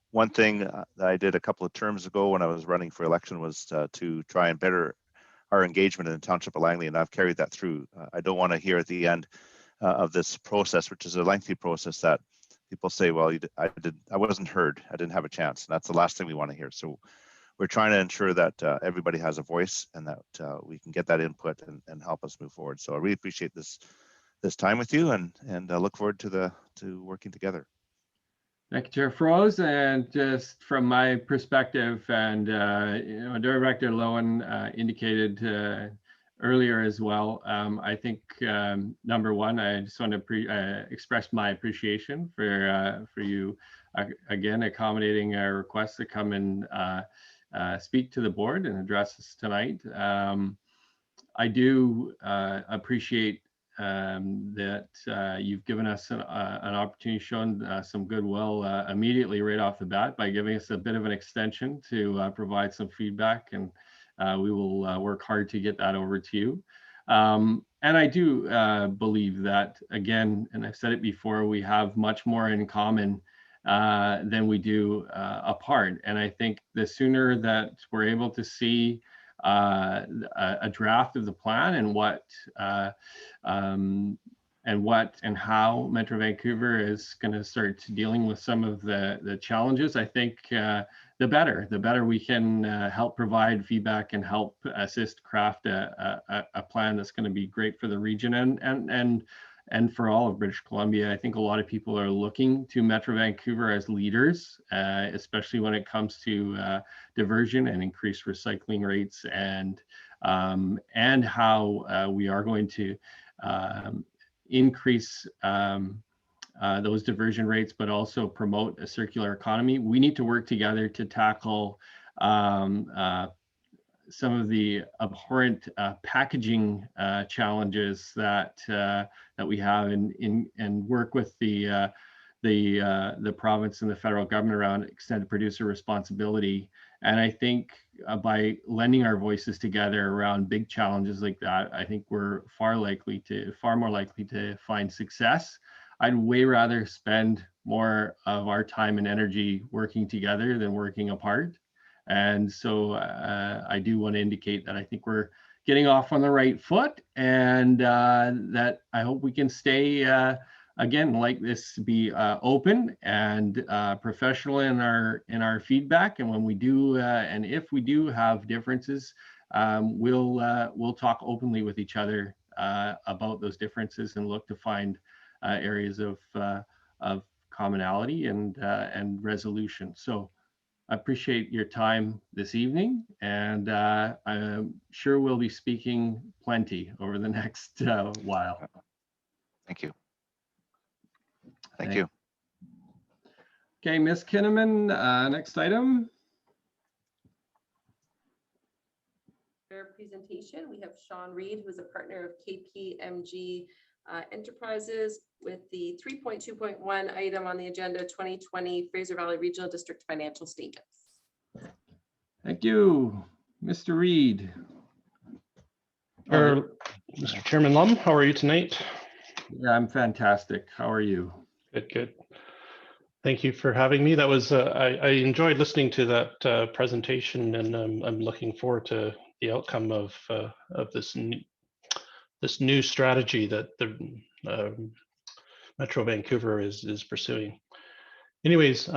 one thing that I did a couple of terms ago when I was running for election was to try and better our engagement in the Township of Langley, and I've carried that through. I don't want to hear at the end of this process, which is a lengthy process, that people say, well, I wasn't heard, I didn't have a chance. And that's the last thing we want to hear. So we're trying to ensure that everybody has a voice and that we can get that input and help us move forward. So I really appreciate this time with you, and look forward to working together. Thank you, Chair Froese. And just from my perspective, and Director Lowen indicated earlier as well, I think number one, I just want to express my appreciation for you again accommodating our request to come and speak to the board and address us tonight. I do appreciate that you've given us an opportunity, shown some goodwill immediately right off the bat by giving us a bit of an extension to provide some feedback, and we will work hard to get that over to you. And I do believe that, again, and I've said it before, we have much more in common than we do apart. And I think the sooner that we're able to see a draft of the plan and what and how Metro Vancouver is going to start dealing with some of the challenges, I think the better we can help provide feedback and help assist craft a plan that's going to be great for the region and for all of British Columbia. I think a lot of people are looking to Metro Vancouver as leaders, especially when it comes to diversion and increased recycling rates, and how we are going to increase those diversion rates, but also promote a circular economy. We need to work together to tackle some of the abhorrent packaging challenges that we have, and work with the province and the federal government around extended producer responsibility. And I think by lending our voices together around big challenges like that, I think we're far more likely to find success. I'd way rather spend more of our time and energy working together than working apart. And so I do want to indicate that I think we're getting off on the right foot, and that I hope we can stay, again, like this, be open and professional in our feedback. And when we do, and if we do have differences, we'll talk openly with each other about those differences and look to find areas of commonality and resolution. So I appreciate your time this evening, and I'm sure we'll be speaking plenty over the next while. Thank you. Thank you. Okay, Ms. Kinnaman, next item. Presentation, we have Sean Reed, who's a partner of KPMG Enterprises, with the 3.2.1 item on the agenda, 2020 Fraser Valley Regional District financial statements. Thank you, Mr. Reed. Mr. Chairman Lum, how are you tonight? Yeah, I'm fantastic. How are you? Good, good. Thank you for having me. That was I enjoyed listening to that presentation, and I'm looking forward to the outcome of this new strategy that the Metro Vancouver is pursuing. Anyways,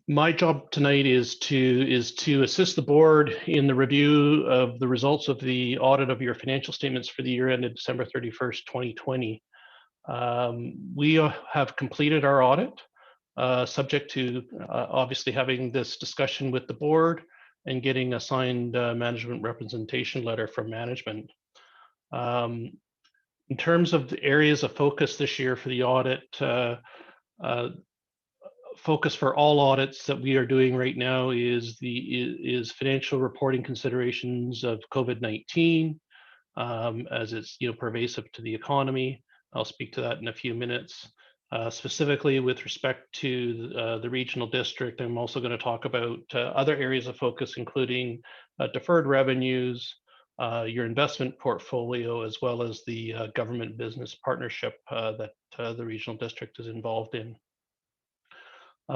my job tonight is to assist the board in the review of the results of the audit of your financial statements for the year ended December 31st, 2020. We have completed our audit, subject to obviously having this discussion with the board and getting a signed management representation letter from management. In terms of the areas of focus this year for the audit, focus for all audits that we are doing right now is financial reporting considerations of COVID-19, as it's pervasive to the economy. I'll speak to that in a few minutes. Specifically with respect to the regional district, I'm also going to talk about other areas of focus, including deferred revenues, your investment portfolio, as well as the government business partnership that the regional district is involved in.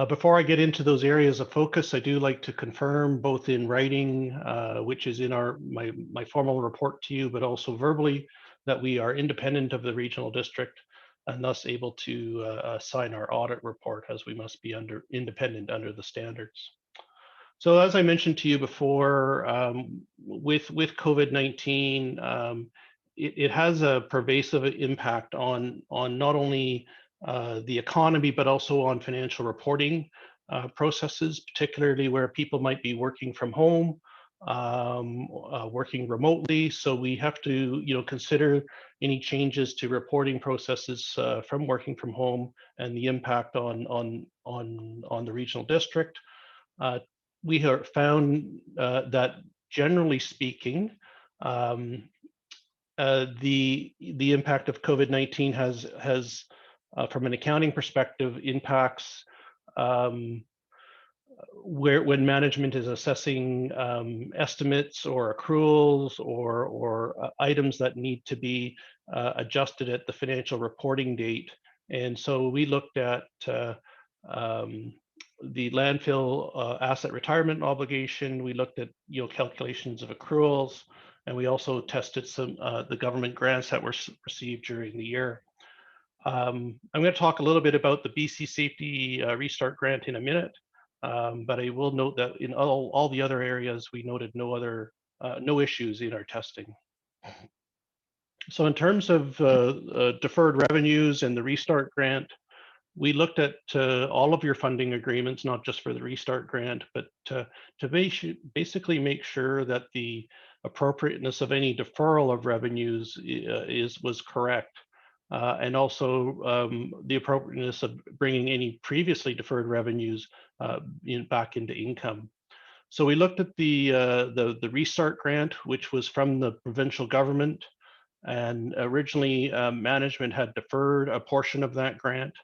Before I get into those areas of focus, I do like to confirm, both in writing, which is in my formal report to you, but also verbally, that we are independent of the regional district and thus able to sign our audit report, as we must be independent under the standards. So as I mentioned to you before, with COVID-19, it has a pervasive impact on not only the economy, but also on financial reporting processes, particularly where people might be working from home, working remotely. So we have to, consider any changes to reporting processes from working from home and the impact on the regional district. We have found that, generally speaking, the impact of COVID-19 has from an accounting perspective, impacts when management is assessing estimates or accruals or items that need to be adjusted at the financial reporting date. And so we looked at the landfill asset retirement obligation. We looked at calculations of accruals, and we also tested some the government grants that were received during the year. I'm going to talk a little bit about the BC Safety Restart Grant in a minute, but I will note that in all the other areas, we noted no issues in our testing. So in terms of deferred revenues and the Restart Grant, we looked at all of your funding agreements, not just for the Restart Grant, but to basically make sure that the appropriateness of any deferral of revenues was correct. And also the appropriateness of bringing any previously deferred revenues back into income. So we looked at the Restart Grant, which was from the provincial government, and originally management had deferred a portion of that grant.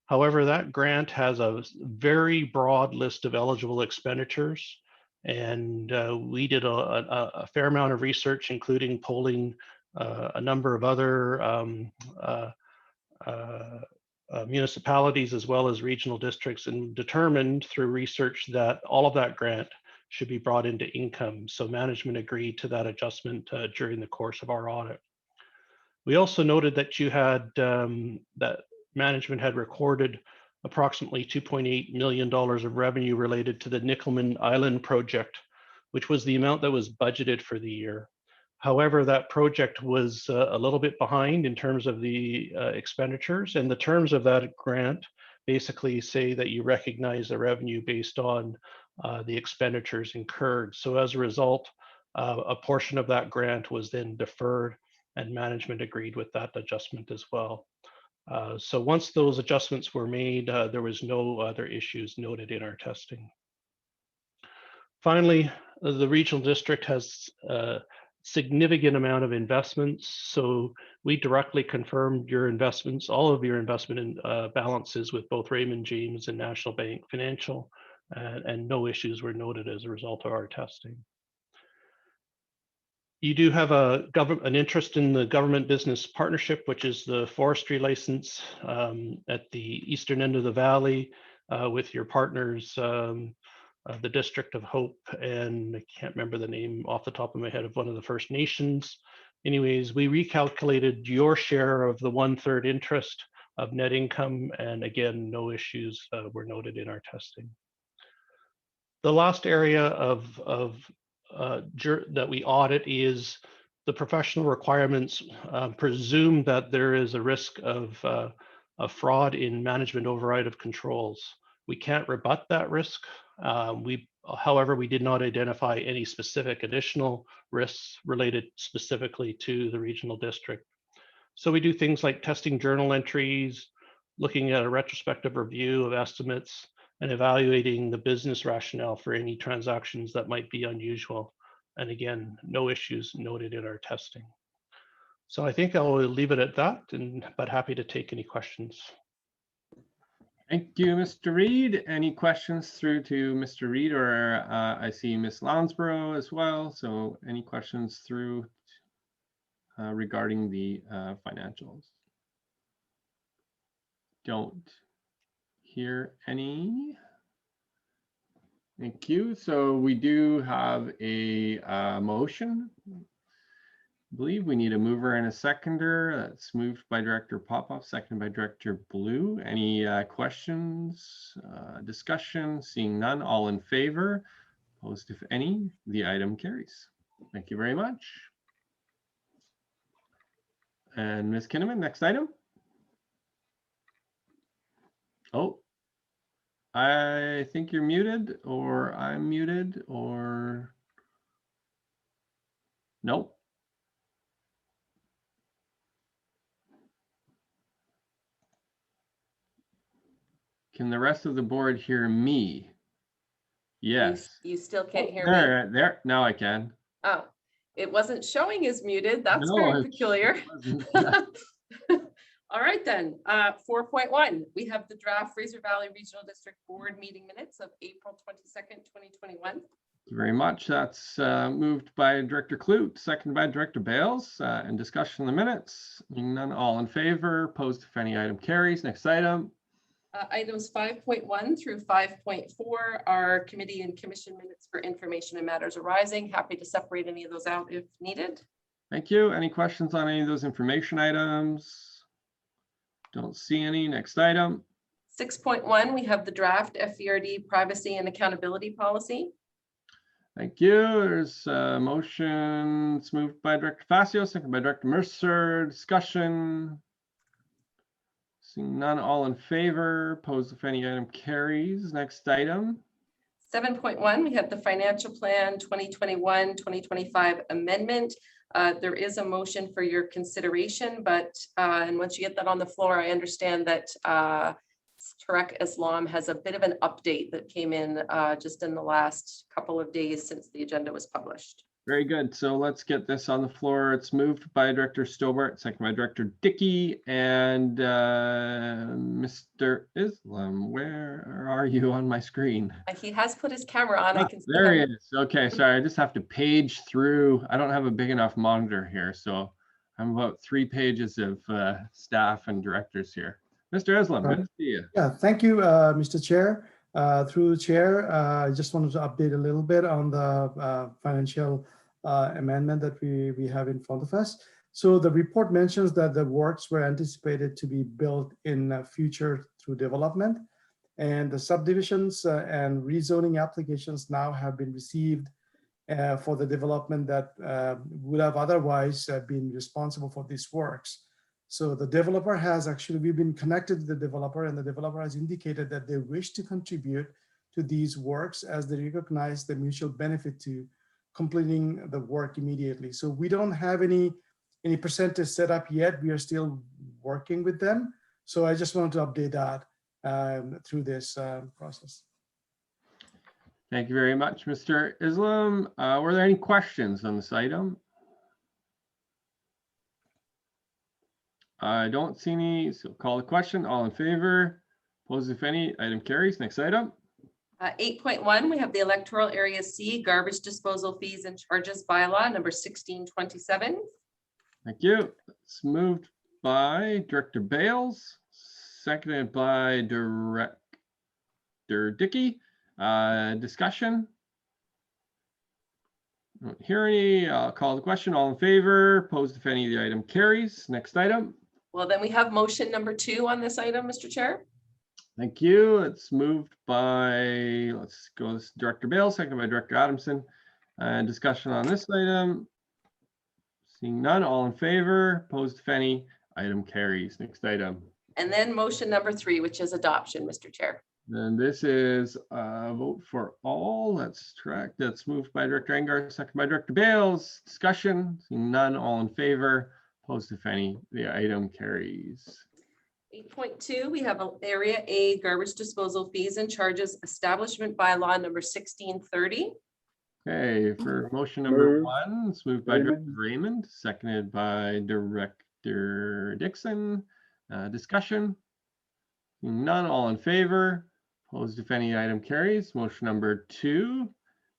However, that grant has a very broad list of eligible expenditures, And we did a fair amount of research, including polling a number of other municipalities as well as regional districts, and determined through research that all of that grant should be brought into income. So management agreed to that adjustment during the course of our audit. We also noted that you had that management had recorded approximately $2.8 million of revenue related to the Nickelman Island project, which was the amount that was budgeted for the year. However, that project was a little bit behind in terms of the expenditures, and the terms of that grant basically say that you recognize the revenue based on the expenditures incurred. So as a result, a portion of that grant was then deferred, and management agreed with that adjustment as well. So once those adjustments were made, there was no other issues noted in our testing. Finally, the regional district has a significant amount of investments. So we directly confirmed your investments, all of your investment in balances with both Raymond James and National Bank Financial, and no issues were noted as a result of our testing. You do have an interest in the government business partnership, which is the forestry license at the eastern end of the valley with your partners, the District of Hope, and I can't remember the name off the top of my head of one of the First Nations. Anyways, we recalculated your share of the 1/3 interest of net income, and again, no issues were noted in our testing. The last area that we audit is the professional requirements presume that there is a risk of fraud in management override of controls. We can't rebut that risk. However, we did not identify any specific additional risks related specifically to the regional district. So we do things like testing journal entries, looking at a retrospective review of estimates, and evaluating the business rationale for any transactions that might be unusual. And again, no issues noted in our testing. So I think I'll leave it at that, but happy to take any questions. Thank you, Mr. Reid. Any questions through to Mr. Reid, or I see Ms. Lounsborough as well. So any questions through regarding the financials? Don't hear any. Thank you. So we do have a motion. I believe we need a mover and a seconder. That's moved by Director Popoff, seconded by Director Blue. Any questions, discussion? Seeing none, all in favor? Opposed, if any? The item carries. Thank you very much. And Ms. Kinnaman, next item. Oh, I think you're muted, or I'm muted, or nope. Can the rest of the board hear me? Yes. You still can't hear me? There, now I can. Oh, it wasn't showing as muted. That's No, very peculiar. All right then, 4.1, we have the draft Fraser Valley Regional District Board meeting minutes of April 22nd, 2021. Thank you very much. That's moved by Director Clute, seconded by Director Bales. And discussion on the minutes. None, all in favor. Opposed if any. Item carries. Next item. Items 5.1 through 5.4 are committee and commission minutes for information and matters arising. Happy to separate any of those out if needed. Thank you. Any questions on any of those information items? Don't see any. Next item. 6.1, we have the draft FVRD privacy and accountability policy. Thank you. There's a motion. It's moved by Director Facio, seconded by Director Mercer. Discussion. Seeing none, all in favor. Opposed if any. Item carries. Next item. 7.1, we have the financial plan 2021-2025 amendment. There is a motion for your consideration, but and once you get that on the floor, I understand that Tarek Islam has a bit of an update that came in just in the last couple of days since the agenda was published. Very good. So let's get this on the floor. It's moved by Director Stobart, second by Director Dickey, and Mr. Islam. Where are you on my screen? He has put his camera on. I can see There he him. is. Okay, sorry. I just have to page through. I don't have a big enough monitor here, so I'm about 3 pages of staff and directors here. Mr. Islam, good to see you. Yeah, thank you, Mr. Chair. Through the chair, I just wanted to update a little bit on the financial amendment that we have in front of us. So the report mentions that the works were anticipated to be built in future through development, and the subdivisions and rezoning applications now have been received for the development that would have otherwise been responsible for these works. So the developer has actually, we've been connected to the developer, and the developer has indicated that they wish to contribute to these works as they recognize the mutual benefit to completing the work immediately. So we don't have any percentage set up yet. We are still working with them. So I just wanted to update that through this process. Thank you very much, Mr. Islam. Were there any questions on this item? I don't see any, so call the question. All in favor? Opposed, if any? Item carries. Next item. 8.1, we have the Electoral Area C garbage disposal fees and charges bylaw number 1627. Thank you. It's moved by Director Bales, seconded by Director Dickey. Discussion? I don't hear any. I'll call the question. All in favor? Opposed, if any? The item carries. Next item. Well, then we have motion number 2 on this item, Mr. Chair. Thank you. It's moved by, let's go, this Director Bales, seconded by Director Adamson. Discussion on this item. Seeing none, all in favor, opposed if any, item carries. Next item. And then motion number 3, which is adoption, Mr. Chair. And this is a vote for all. That's correct. That's moved by Director Engar, seconded by Director Bales. Discussion. Seeing none, all in favor, opposed if any, the item carries. 8.2, we have Area A garbage disposal fees and charges establishment bylaw number 1630. Okay, for motion number 1, it's moved by Director Raymond, seconded by Director Dixon. Discussion. None, all in favor. Opposed if any, item carries. Motion number 2,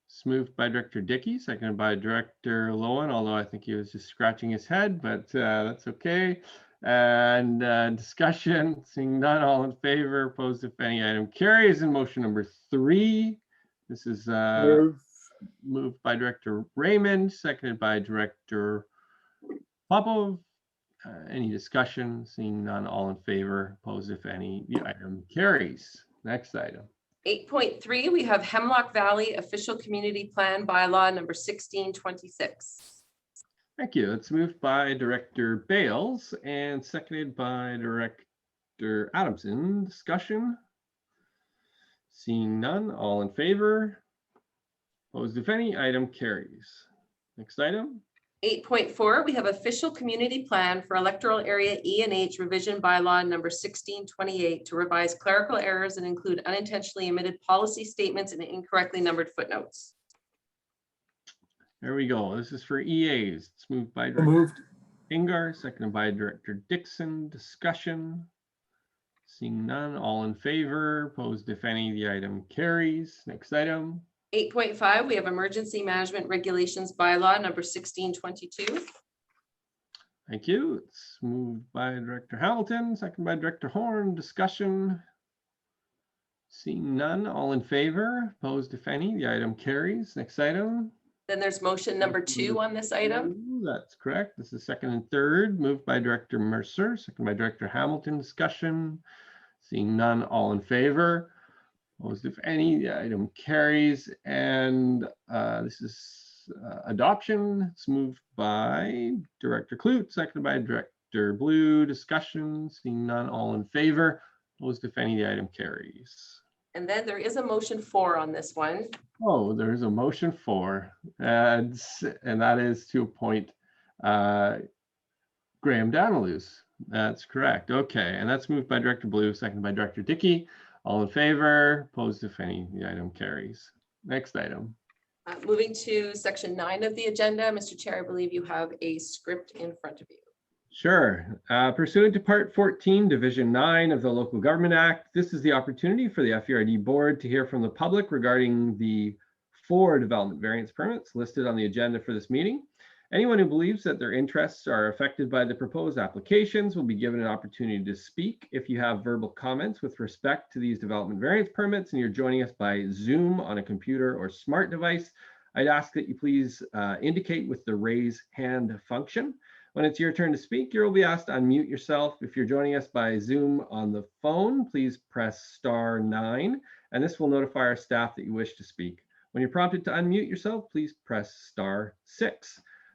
it's moved by Director Dickey, seconded by Director Lowen, although I think he was just scratching his head, but that's okay. And discussion, seeing none, all in favor, opposed if any, item carries. And motion number 3, this is moved by Director Raymond, seconded by Director Popov. Any discussion? Seeing none, all in favor, opposed if any, the item carries. Next item. 8.3, we have Hemlock Valley Official Community Plan bylaw number 1626. Thank you. It's moved by Director Bales and seconded by Director Adamson. Discussion. Seeing none, all in favor. Opposed if any, item carries. Next item. 8.4, we have Official Community Plan for Electoral Area E and H revision bylaw number 1628 to revise clerical errors and include unintentionally omitted policy statements and incorrectly numbered footnotes. There we go. This is for EAs. It's moved by Director Engar, seconded by Director Dixon. Discussion. Seeing none, all in favor. Opposed if any, the item carries. Next item. 8.5, we have Emergency Management Regulations bylaw number 1622. Thank you. It's moved by Director Hamilton, seconded by Director Horn. Discussion. Seeing none, all in favor. Opposed if any, the item carries. Next item. Then there's motion number 2 on this item. That's correct. This is second and third, moved by Director Mercer, second by Director Hamilton. Discussion. Seeing none, all in favor. Opposed if any, the item carries. And this is adoption. It's moved by Director Clute, seconded by Director Blue. Discussion. Seeing none, all in favor. Opposed if any, the item carries. And then there is a motion 4 on this one. Oh, there's a motion 4, and that is to appoint Graham Danilus. That's correct. Okay, and that's moved by Director Blue, seconded by Director Dickey. All in favor, opposed if any, the item carries. Next item. Moving to section 9 of the agenda, Mr. Chair, I believe you have a script in front of you. Sure. Pursuant to Part 14, Division 9 of the Local Government Act, this is the opportunity for the FURD Board to hear from the public regarding the 4 development variance permits listed on the agenda for this meeting. Anyone who believes that their interests are affected by the proposed applications will be given an opportunity to speak. If you have verbal comments with respect to these development variance permits and you're joining us by Zoom on a computer or smart device, I'd ask that you please indicate with the raise hand function. When it's your turn to speak, you will be asked to unmute yourself. If you're joining us by Zoom on the phone, please press *9, and this will notify our staff that you wish to speak. When you're prompted to unmute yourself, please press *6.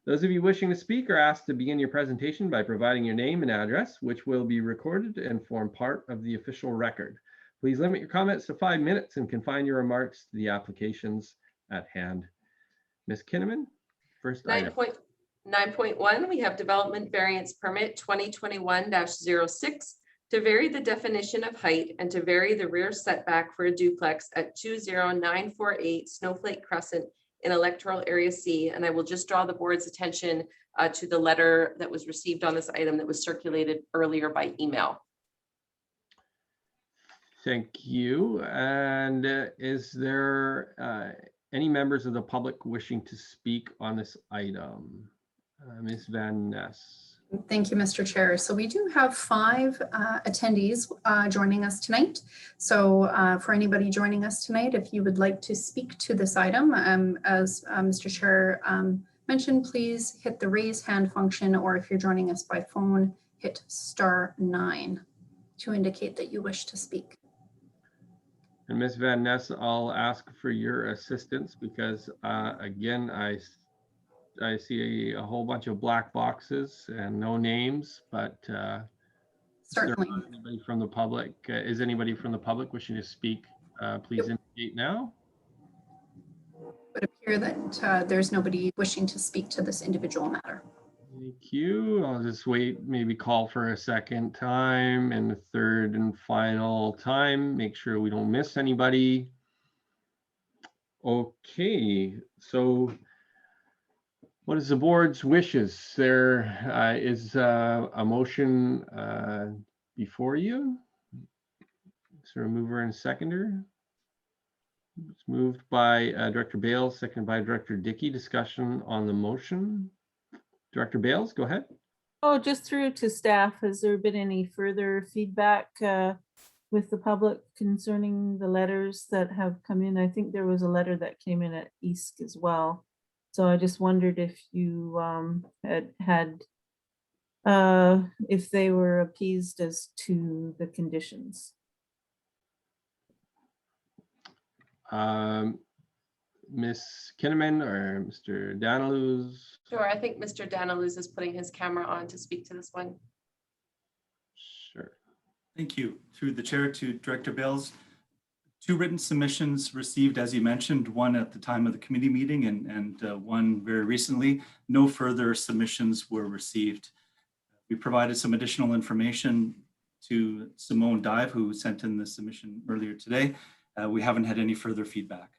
Those of you wishing to speak are asked to begin your presentation by providing your name and address, which will be recorded and form part of the official record. Please limit your comments to 5 minutes and confine your remarks to the applications at hand. Ms. Kinnaman, first item. 9.1, we have development variance permit 2021-06 to vary the definition of height and to vary the rear setback for a duplex at 20948 Snowflake Crescent in Electoral Area C. And I will just draw the board's attention to the letter that was received on this item that was circulated earlier by email. Thank you. And is there any members of the public wishing to speak on this item? Ms. Van Ness. Thank you, Mr. Chair. So we do have 5 attendees joining us tonight. So for anybody joining us tonight, if you would like to speak to this item, as Mr. Chair mentioned, please hit the raise hand function, or if you're joining us by phone, hit *9 to indicate that you wish to speak. And Ms. Van Ness, I'll ask for your assistance because again, I see a whole bunch of black boxes and no names, but certainly anybody from the public, is anybody from the public wishing to speak? Please indicate now. It would appear that there's nobody wishing to speak to this individual matter. Thank you. I'll just wait, maybe call for a second time and a third and final time. Make sure we don't miss anybody. Okay, so what is the board's wishes? There is a motion before you. Is there a mover and seconder? It's moved by Director Bales, seconded by Director Dickey. Discussion on the motion. Director Bales, go ahead. Oh, just through to staff, has there been any further feedback with the public concerning the letters that have come in? I think there was a letter that came in at EASC as well. So I just wondered if you if they were appeased as to the conditions. Ms. Kinnaman or Mr. Daniluz? Sure, I think Mr. Daniluz is putting his camera on to speak to this one. Sure. Thank you. Through the chair to Director Bales. 2 written submissions received, as you mentioned, one at the time of the committee meeting and one very recently. No further submissions were received. We provided some additional information to Simone Dive, who sent in the submission earlier today. We haven't had any further feedback.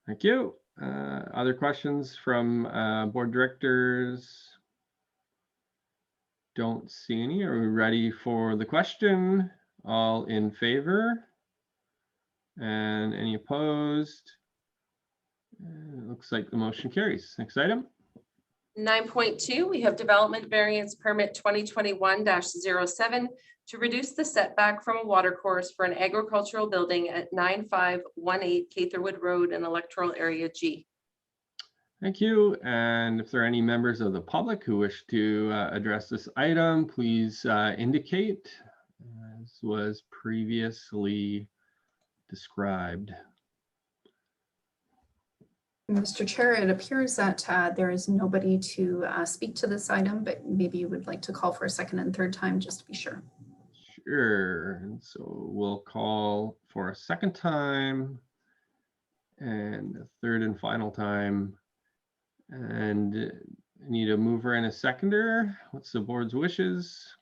Thank you. Other questions from board directors? Don't see any. Are we ready for the question? All in favor? And any opposed? It looks like the motion carries. Next item. 9.2, we have development variance permit 2021-07 to reduce the setback from a watercourse for an agricultural building at 9518 Catherwood Road in Electoral Area G. Thank you. And if there are any members of the public who wish to address this item, please indicate, as was previously described. Mr. Chair, it appears that there is nobody to speak to this item, but maybe you would like to call for a second and third time just to be sure. Sure. And so we'll call for a second time and a third and final time. And I need a mover and a seconder. What's the board's wishes?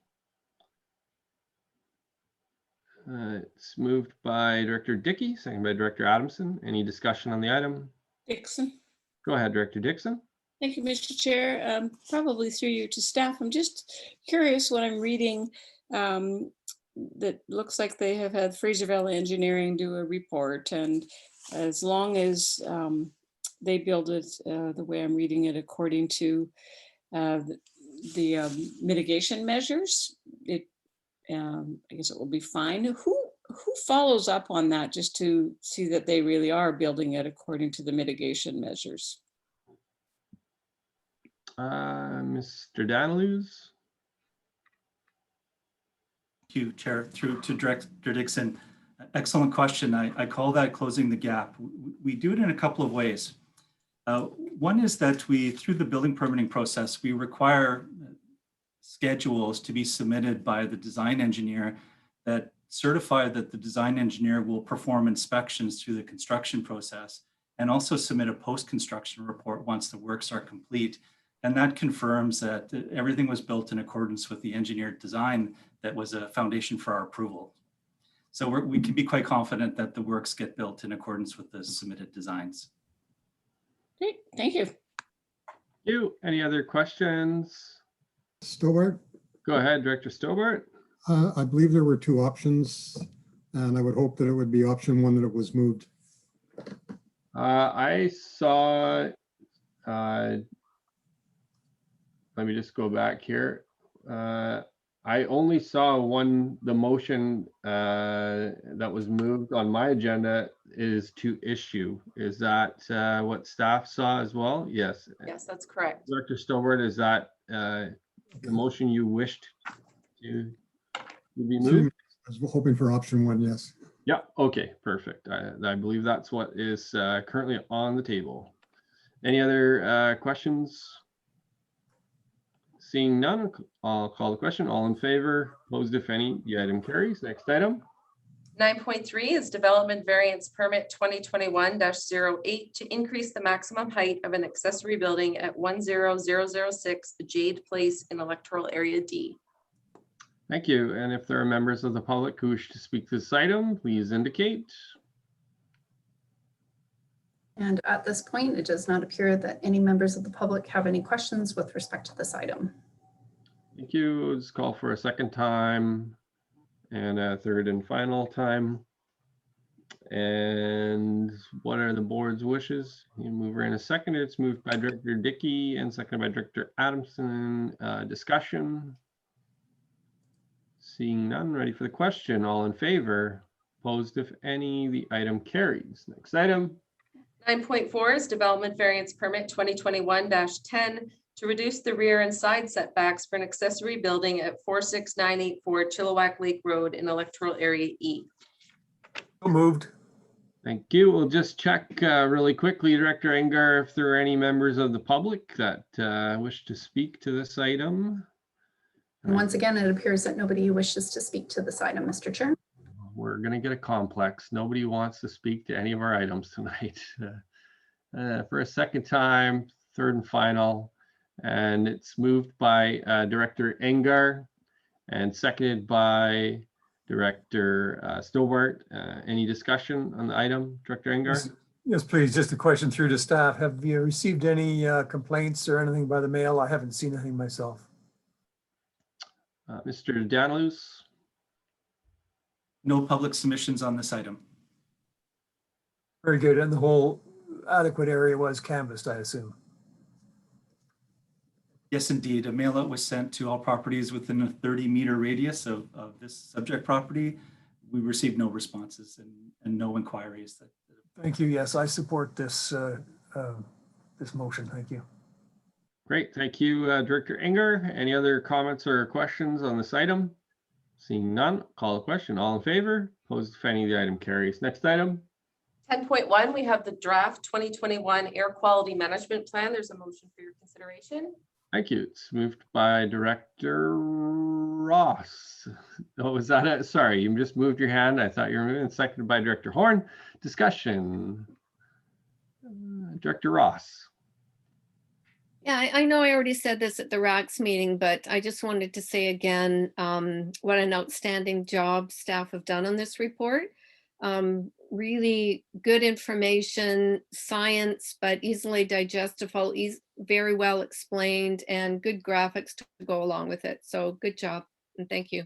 It's moved by Director Dickey, second by Director Adamson. Any discussion on the item? Dixon. Go ahead, Director Dixon. Thank you, Mr. Chair. Probably through you to staff. I'm just curious what I'm reading. That looks like they have had Fraser Valley Engineering do a report, and as long as they build it the way I'm reading it, according to the mitigation measures, I guess it will be fine. Who follows up on that just to see that they really are building it according to the mitigation measures? Mr. Daniluz. Thank you, Chair. Through to Director Dixon. Excellent question. I call that closing the gap. We do it in a couple of ways. One is that through the building permitting process, we require schedules to be submitted by the design engineer that certify that the design engineer will perform inspections through the construction process and also submit a post-construction report once the works are complete. And that confirms that everything was built in accordance with the engineered design that was a foundation for our approval. So we can be quite confident that the works get built in accordance with the submitted designs. Great, thank you. Any other questions? Stobart? Go ahead, Director Stobart. I believe there were two options, and I would hope that it would be option one that it was moved. I saw, let me just go back here. I only saw the motion that was moved on my agenda is to issue. Is that what staff saw as well? Yes. Yes, that's correct. Director Stobart, is that the motion you wished to be moved? I was hoping for option one, yes. Yeah, okay, perfect. I believe that's what is currently on the table. Any other questions? Seeing none, I'll call the question. All in favor, opposed if any, the item carries. Next item. 9.3 is Development Variance Permit 2021-08 to increase the maximum height of an accessory building at 10006 Jade Place in Electoral Area D. Thank you. And if there are members of the public who wish to speak to this item, please indicate. And at this point, it does not appear that any members of the public have any questions with respect to this item. Thank you. Let's call for a second time and a third and final time. And what are the board's wishes? You move her in a second. It's moved by Director Dickey and seconded by Director Adamson. Discussion. Seeing none, ready for the question. All in favor, opposed if any, the item carries. Next item. 9.4 is Development Variance Permit 2021-10 to reduce the rear and side setbacks for an accessory building at 46984 Chilliwack Lake Road in Electoral Area E. So moved. Thank you. We'll just check really quickly, Director Engar, if there are any members of the public that wish to speak to this item. And once again, it appears that nobody wishes to speak to this item, Mr. Chair. We're going to get a complex. Nobody wants to speak to any of our items tonight. For a second time, third and final, and it's moved by Director Engar and seconded by Director Stobart. Any discussion on the item, Director Engar? Yes, please. Just a question through to staff. Have you received any complaints or anything by the mail? I haven't seen anything myself. Mr. Daniluz? No public submissions on this item. Very good. And the whole adequate area was canvassed, I assume. Yes, indeed. A mail out was sent to all properties within a 30-meter radius of this subject property. We received no responses and no inquiries. Thank you. Yes, I support this this motion. Thank you. Great. Thank you, Director Engar. Any other comments or questions on this item? Seeing none, call the question. All in favor? Opposed if any, the item carries. Next item. 10.1, we have the draft 2021 Air Quality Management Plan. There's a motion for your consideration. Thank you. It's moved by Director Ross. Oh, is that it? Sorry, you just moved your hand. I thought you were moving. Seconded by Director Horn. Discussion. Director Ross. Yeah, I know I already said this at the RACS meeting, but I just wanted to say again, what an outstanding job staff have done on this report. Really good information, science, but easily digestible, very well explained, and good graphics to go along with it. So good job, and thank you.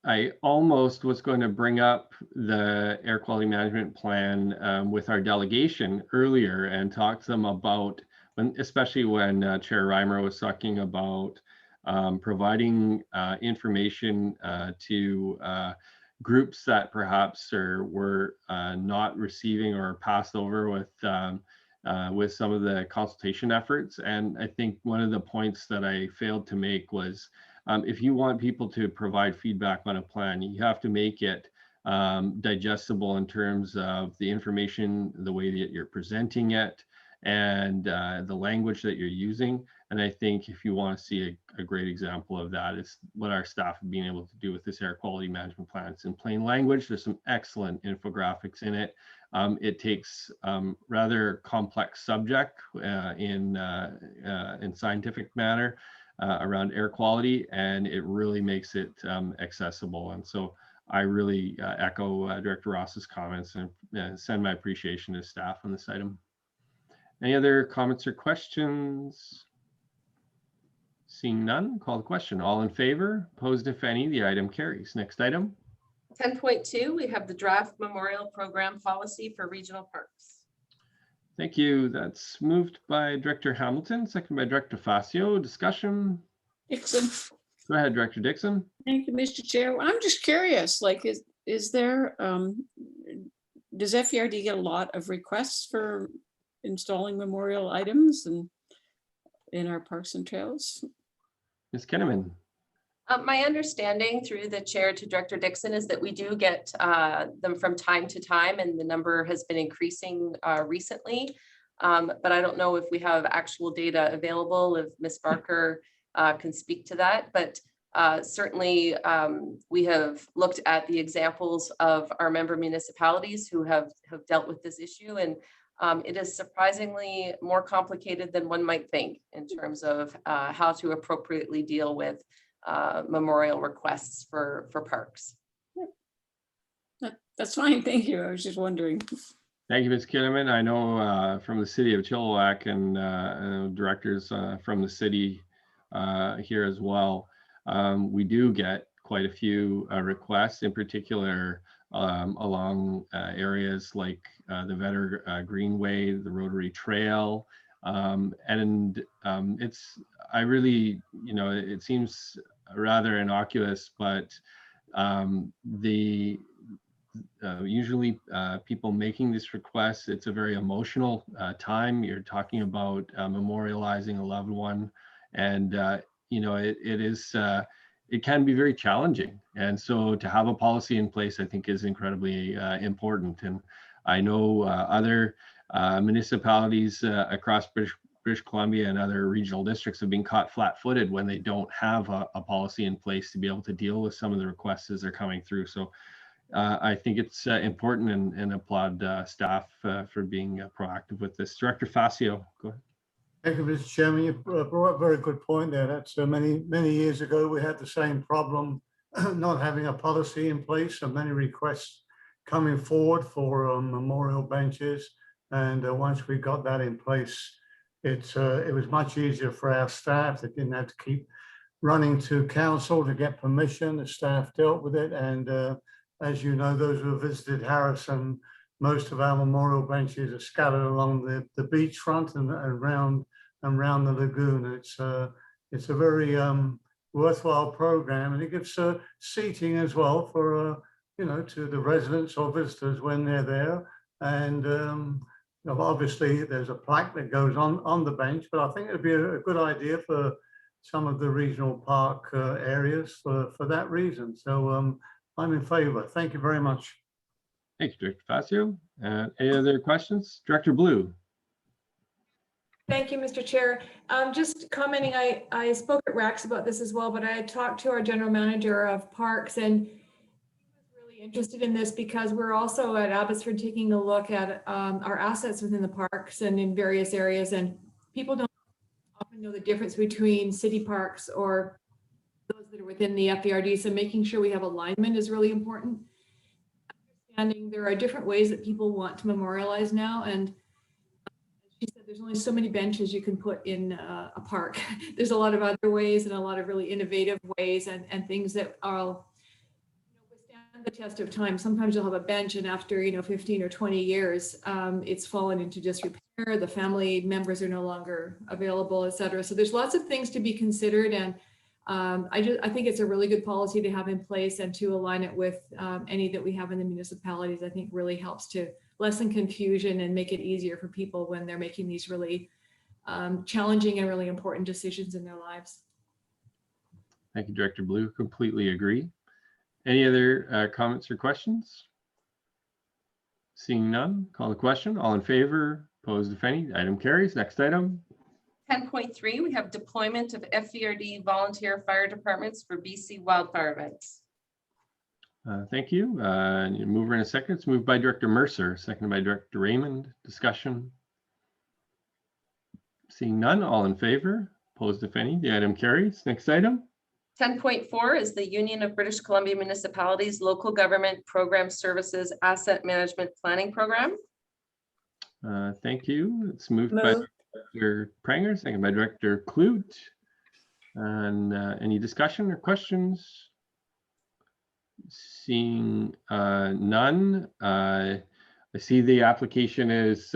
I almost was going to bring up the air quality management plan with our delegation earlier and talk to them about, especially when Chair Reimer was talking about providing information to groups that perhaps were not receiving or passed over with some of the consultation efforts. And I think one of the points that I failed to make was, if you want people to provide feedback on a plan, you have to make it digestible in terms of the information, the way that you're presenting it, and the language that you're using. And I think if you want to see a great example of that, is what our staff have been able to do with this air quality management plan. It's in plain language. There's some excellent infographics in it. It takes rather complex subject in scientific manner around air quality, and it really makes it accessible. And so I really echo Director Ross's comments and send my appreciation to staff on this item. Any other comments or questions? Seeing none, call the question. All in favor? Opposed, if any? The item carries. Next item. 10.2, we have the draft memorial program policy for regional parks. Thank you. That's moved by Director Hamilton, seconded by Director Facio. Discussion. Dixon. Go ahead, Director Dixon. Thank you, Mr. Chair. I'm just curious, like, is there, does FERD get a lot of requests for installing memorial items and in our parks and trails? Ms. Kinnaman. My understanding through the chair to Director Dixon is that we do get them from time to time, and the number has been increasing recently. But I don't know if we have actual data available, if Ms. Barker can speak to that. But certainly we have looked at the examples of our member municipalities who have dealt with this issue, and it is surprisingly more complicated than one might think in terms of how to appropriately deal with memorial requests for parks. That's fine, thank you. I was just wondering. Thank you, Ms. Kinnaman. I know from the city of Chilliwack and directors from the city here as well, we do get quite a few requests, in particular along areas like the Vetter Greenway, the Rotary Trail, and I really, it seems rather innocuous, but usually people making this request, it's a very emotional time. You're talking about memorializing a loved one, and it can be very challenging. And so to have a policy in place, I think, is incredibly important. And I know other municipalities across British Columbia and other regional districts have been caught flat-footed when they don't have a policy in place to be able to deal with some of the requests as they're coming through. So I think it's important, and applaud staff for being proactive with this. Director Facio, go ahead. Thank you, Mr. Chairman. You brought up a very good point there. That's many years ago, we had the same problem, not having a policy in place, and many requests coming forward for memorial benches. And once we got that in place, it was much easier for our staff. They didn't have to keep running to council to get permission. The staff dealt with it. And as you know, those who have visited Harrison, most of our memorial benches are scattered along the beachfront and around the lagoon. It's a very worthwhile program, and it gives seating as well for to the residents or visitors when they're there. And obviously there's a plaque that goes on the bench, but I think it'd be a good idea for some of the regional park areas for that reason. So I'm in favor. Thank you very much. Thank you, Director Facio. Any other questions? Director Blue. Thank you, Mr. Chair. Just commenting, I spoke at RACS about this as well, but I had talked to our general manager of parks, and he was really interested in this because we're also at Abbotsford taking a look at our assets within the parks and in various areas. And people don't often know the difference between city parks or those that are within the FERD. So making sure we have alignment is really important. Understanding there are different ways that people want to memorialize now. And she said there's only so many benches you can put in a park. There's a lot of other ways and a lot of really innovative ways and things that are withstand the test of time. Sometimes you'll have a bench and after 15 or 20 years, it's fallen into disrepair. The family members are no longer available, et cetera. So there's lots of things to be considered. And I think it's a really good policy to have in place and to align it with any that we have in the municipalities. I think really helps to lessen confusion and make it easier for people when they're making these really challenging and really important decisions in their lives. Thank you, Director Blue. Completely agree. Any other comments or questions? Seeing none, call the question. All in favor, opposed, if any, item carries. Next item. 10.3, we have deployment of FVRD volunteer fire departments for BC wildfire events. Thank you. Mover in a second. It's moved by Director Mercer, seconded by Director Raymond. Discussion. Seeing none, all in favor, opposed if any, the item carries. Next item. 10.4 is the Union of British Columbia Municipalities Local Government Program Services Asset Management Planning Program. Thank you. It's moved by Director Pranger, seconded by Director Clute. And any discussion or questions? Seeing none, I see the application is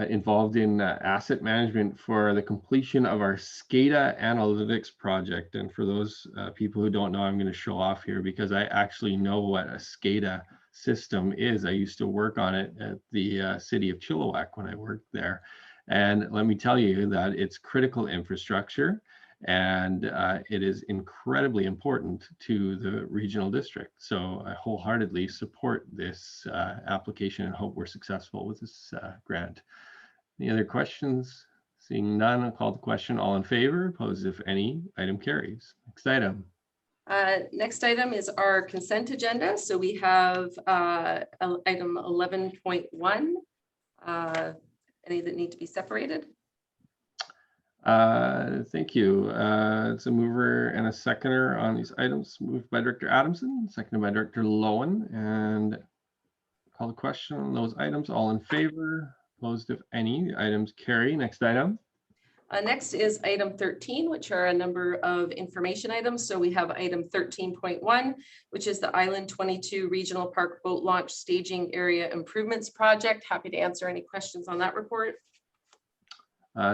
involved in asset management for the completion of our SCADA analytics project. And for those people who don't know, I'm going to show off here because I actually know what a SCADA system is. I used to work on it at the city of Chilliwack when I worked there. And let me tell you that it's critical infrastructure. And it is incredibly important to the regional district. So I wholeheartedly support this application and hope we're successful with this grant. Any other questions? Seeing none, I'll call the question. All in favor, opposed if any, item carries. Next item. Next item is our consent agenda. So we have item 11.1. Any that need to be separated? Thank you. It's a mover and a seconder on these items. Moved by Director Adamson, seconded by Director Lowen. And call the question on those items. All in favor, opposed if any, the items carry. Next item. Next is item 13, which are a number of information items. So we have item 13.1, which is the Island 22 Regional Park Boat Launch Staging Area Improvements Project. Happy to answer any questions on that report.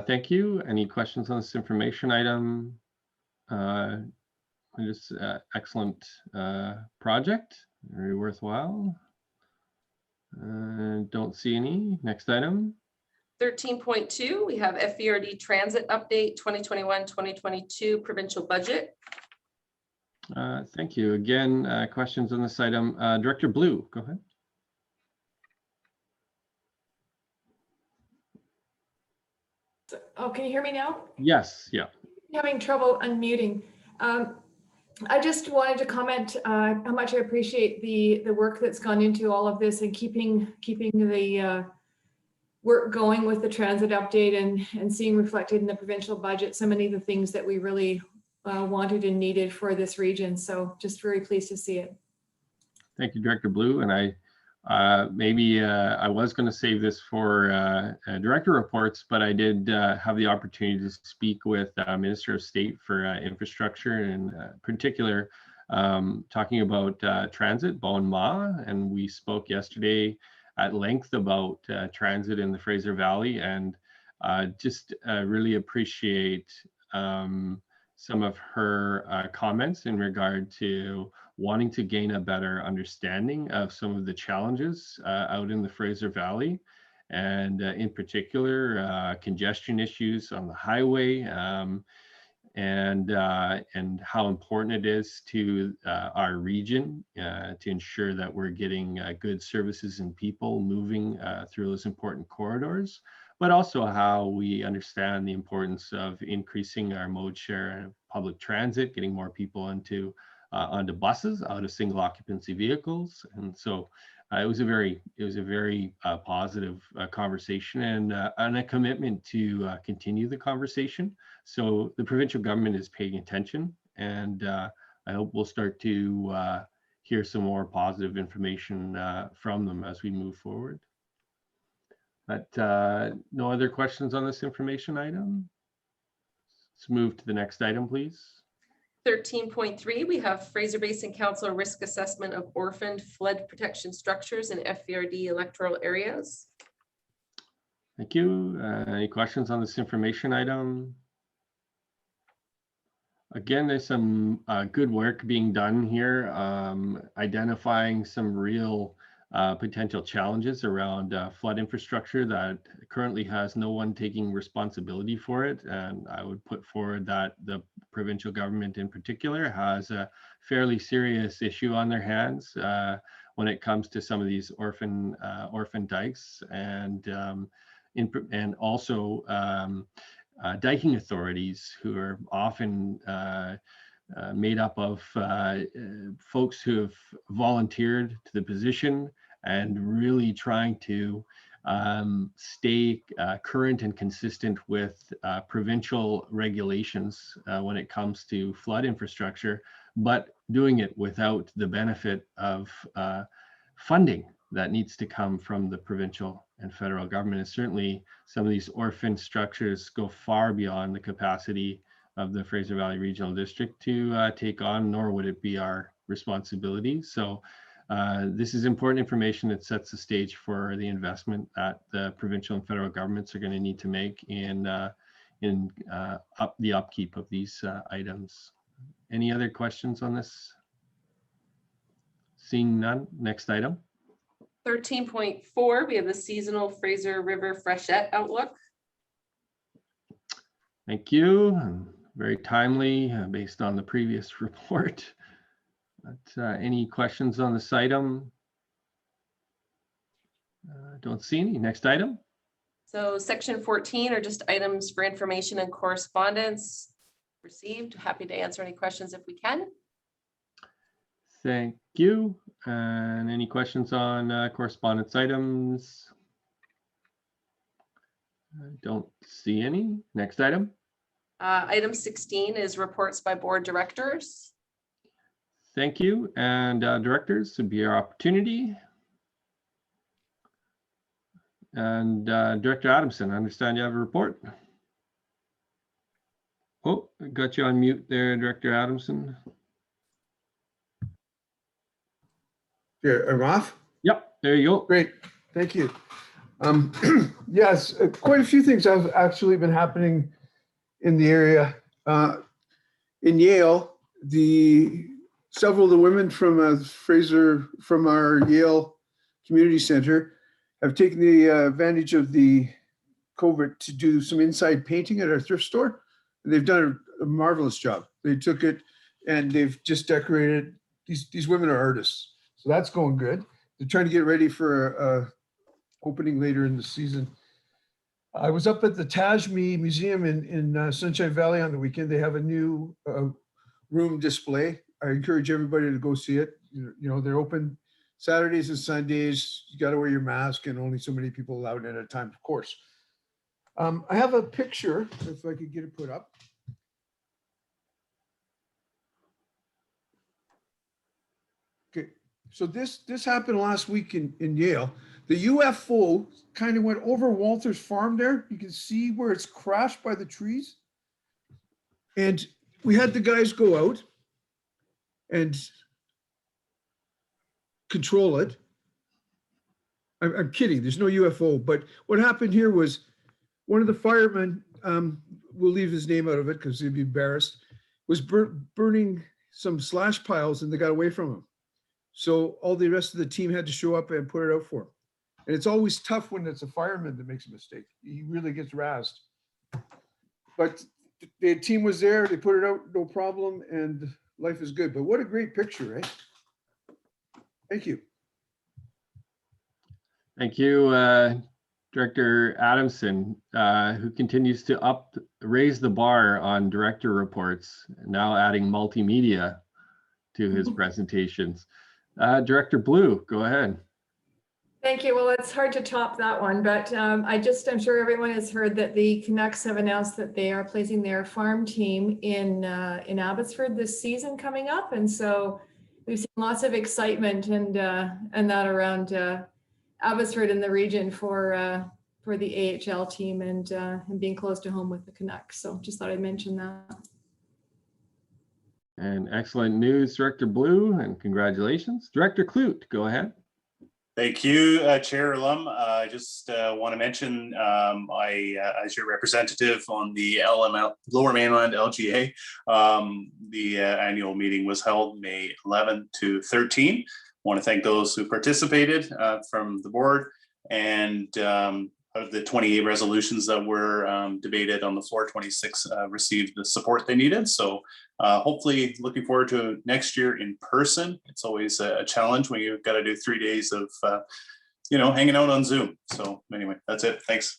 Thank you. Any questions on this information item? Just excellent project, very worthwhile. Don't see any. Next item. 13.2, we have FVRD Transit Update 2021-2022 Provincial Budget. Thank you. Again, questions on this item. Director Blue, go ahead. Oh, can you hear me now? Yes, yeah. Having trouble unmuting. I just wanted to comment how much I appreciate the work that's gone into all of this and keeping the work going with the transit update and seeing reflected in the provincial budget so many of the things that we really wanted and needed for this region. So just very pleased to see it. Thank you, Director Blue. And I I was going to save this for director reports, but I did have the opportunity to speak with Minister of State for Infrastructure, and particular talking about transit, Bon Ma, and we spoke yesterday at length about transit in the Fraser Valley, and just really appreciate some of her comments in regard to wanting to gain a better understanding of some of the challenges out in the Fraser Valley, and in particular congestion issues on the highway, and how important it is to our region to ensure that we're getting good services and people moving through those important corridors, but also how we understand the importance of increasing our mode share and public transit, getting more people onto buses out of single occupancy vehicles. And so it was a very positive conversation and a commitment to continue the conversation. So the provincial government is paying attention, and I hope we'll start to hear some more positive information from them as we move forward. But no other questions on this information item? Let's move to the next item, please. 13.3, we have Fraser Basin Council risk assessment of orphaned flood protection structures in FVRD electoral areas. Thank you. Any questions on this information item? Again, there's some good work being done here, identifying some real potential challenges around flood infrastructure that currently has no one taking responsibility for it. And I would put forward that the provincial government in particular has a fairly serious issue on their hands when it comes to some of these orphan dikes, and also diking authorities who are often made up of folks who have volunteered to the position and really trying to stay current and consistent with provincial regulations when it comes to flood infrastructure, but doing it without the benefit of funding that needs to come from the provincial and federal government. And certainly some of these orphan structures go far beyond the capacity of the Fraser Valley Regional District to take on, nor would it be our responsibility. So this is important information that sets the stage for the investment that the provincial and federal governments are going to need to make in the upkeep of these items. Any other questions on this? Seeing none, next item. 13.4, we have the seasonal Fraser River freshet outlook. Thank you. Very timely based on the previous report. But, any questions on this item? Don't see any. Next item. So section 14 are just items for information and correspondence received. Happy to answer any questions if we can. Thank you. And any questions on correspondence items? I don't see any. Next item. Item 16 is reports by board directors. Thank you. And directors, to be your opportunity. And Director Adamson, I understand you have a report. Oh, I got you on mute there, Director Adamson. Yeah, I'm off? Yep, there you go. Great, thank you. Yes, quite a few things have actually been happening in the area. In Yale, several of the women from Fraser, from our Yale Community Center, have taken the advantage of the COVID to do some inside painting at our thrift store. And they've done a marvelous job. They took it and they've just decorated. These women are artists. So that's going good. They're trying to get ready for opening later in the season. I was up at the Tajmi Museum in Sunshine Valley on the weekend. They have a new room display. I encourage everybody to go see it. You know, they're open Saturdays and Sundays. You got to wear your mask and only so many people allowed in at a time, of course. I have a picture, if I could get it put up. Okay. So this happened last week in Yale. The UFO kind of went over Walter's farm there. You can see where it's crashed by the trees. And we had the guys go out and control it. I'm kidding, there's no UFO, but what happened here was one of the firemen, we'll leave his name out of it because he'd be embarrassed, was burning some slash piles and they got away from him. So all the rest of the team had to show up and put it out for him. And it's always tough when it's a fireman that makes a mistake. He really gets razzed. But the team was there, they put it out, no problem, and life is good. But what a great picture, right? Thank you. Thank you, Director Adamson, who continues to raise the bar on director reports, now adding multimedia to his presentations. Director Blue, go ahead. Thank you. Well, it's hard to top that one, but I'm sure everyone has heard that the Canucks have announced that they are placing their farm team in Abbotsford this season coming up. And so we've seen lots of excitement and that around Abbotsford in the region for the AHL team and being close to home with the Canucks. So just thought I'd mention that. And excellent news, Director Blue, and congratulations. Director Clute, go ahead. Thank you, Chair Lum. I just want to mention as your representative on the LML, Lower Mainland LGA, the annual meeting was held May 11 to 13. I want to thank those who participated from the board, and of the 28 resolutions that were debated on the floor, 26 received the support they needed. So hopefully looking forward to next year in person. It's always a challenge when you've got to do 3 days of, hanging out on Zoom. So anyway, that's it. Thanks.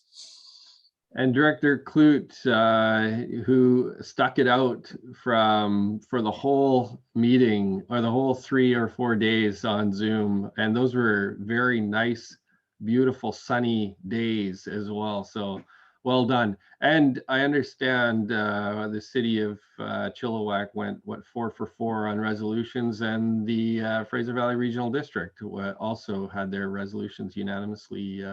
And Director Clute, who stuck it out for the whole meeting or the whole 3 or 4 days on Zoom. And those were very nice, beautiful sunny days as well. So well done. And I understand the city of Chilliwack went 4 for 4 on resolutions, and the Fraser Valley Regional District also had their resolutions unanimously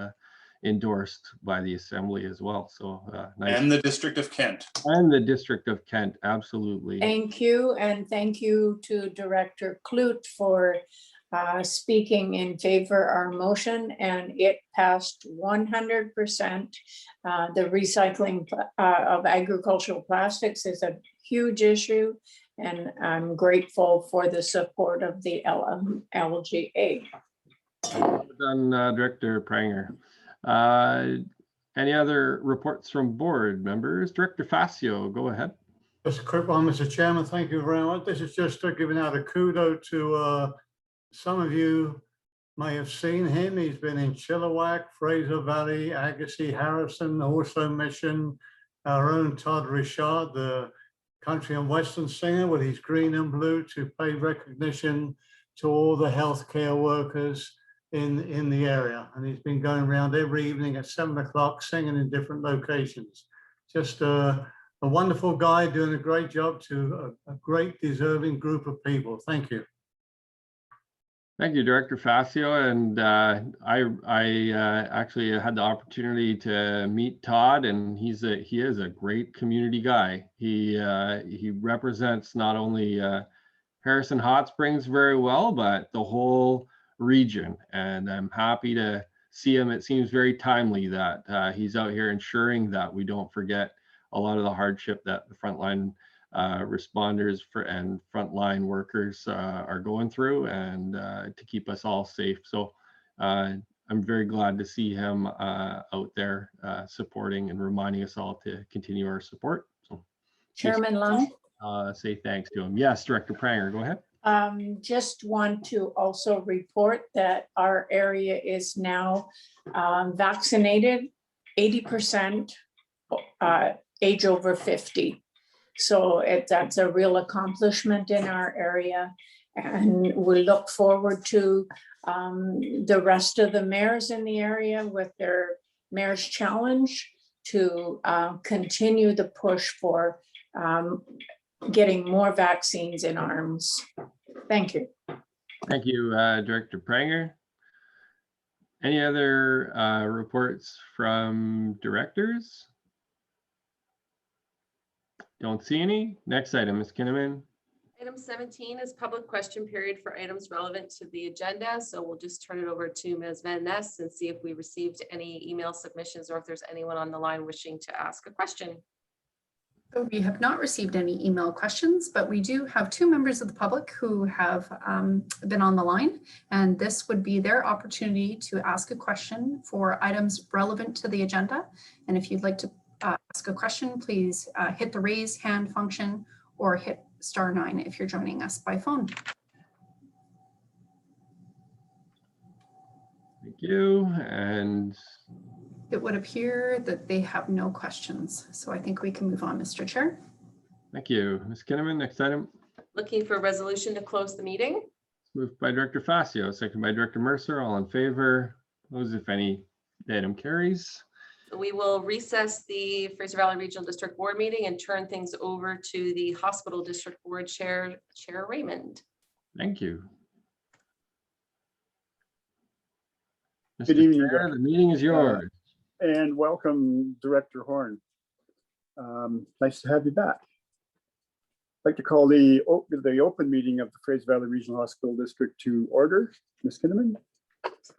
endorsed by the Assembly as well. So nice. And the District of Kent. And the District of Kent, absolutely. Thank you, and thank you to Director Clute for speaking in favor of our motion, and it passed 100%. The recycling of agricultural plastics is a huge issue, and I'm grateful for the support of the LGA. Well done, Director Pranger. Any other reports from board members? Director Facio, go ahead. Just a quick one, Mr. Chairman. Thank you very much. This is just giving out a kudo to some of you may have seen him. He's been in Chilliwack, Fraser Valley, Agassiz, Harrison, also Mission, our own Todd Richard, the country and western singer, with his green and blue, to pay recognition to all the healthcare workers in the area. And he's been going around every evening at 7 o'clock singing in different locations. Just a wonderful guy doing a great job to a great deserving group of people. Thank you. Thank you, Director Facio. And I actually had the opportunity to meet Todd, and he is a great community guy. He represents not only Harrison Hot Springs very well, but the whole region. And I'm happy to see him. It seems very timely that he's out here ensuring that we don't forget a lot of the hardship that the frontline responders and frontline workers are going through, and to keep us all safe. So I'm very glad to see him out there supporting and reminding us all to continue our support. So Chairman Lum? Say thanks to him. Yes, Director Pranger, go ahead. Just want to also report that our area is now vaccinated, 80% age over 50. So that's a real accomplishment in our area, and we look forward to the rest of the mayors in the area with their Mayor's Challenge to continue the push for getting more vaccines in arms. Thank you. Thank you, Director Pranger. Any other reports from directors? Don't see any. Next item, Ms. Kinnaman. Item 17 is public question period for items relevant to the agenda. So we'll just turn it over to Ms. Van Ness and see if we received any email submissions or if there's anyone on the line wishing to ask a question. So we have not received any email questions, but we do have 2 members of the public who have been on the line, and this would be their opportunity to ask a question for items relevant to the agenda. And if you'd like to ask a question, please hit the raise hand function or hit *9 if you're joining us by phone. Thank you. And it would appear that they have no questions. So I think we can move on, Mr. Chair. Thank you. Ms. Kinnaman, next item. Looking for a resolution to close the meeting. Moved by Director Facio, second by Director Mercer. All in favor? Those, if any, the item carries. We will recess the Fraser Valley Regional District Board meeting and turn things over to the Hospital District Board Chair, Chair Raymond. Thank you. Good Mr. evening, Chair, the meeting is yours. and welcome, Director Horn. Nice to have you back. I'd like to call the open meeting of the Fraser Valley Regional Hospital District to order. Ms. Kinnaman.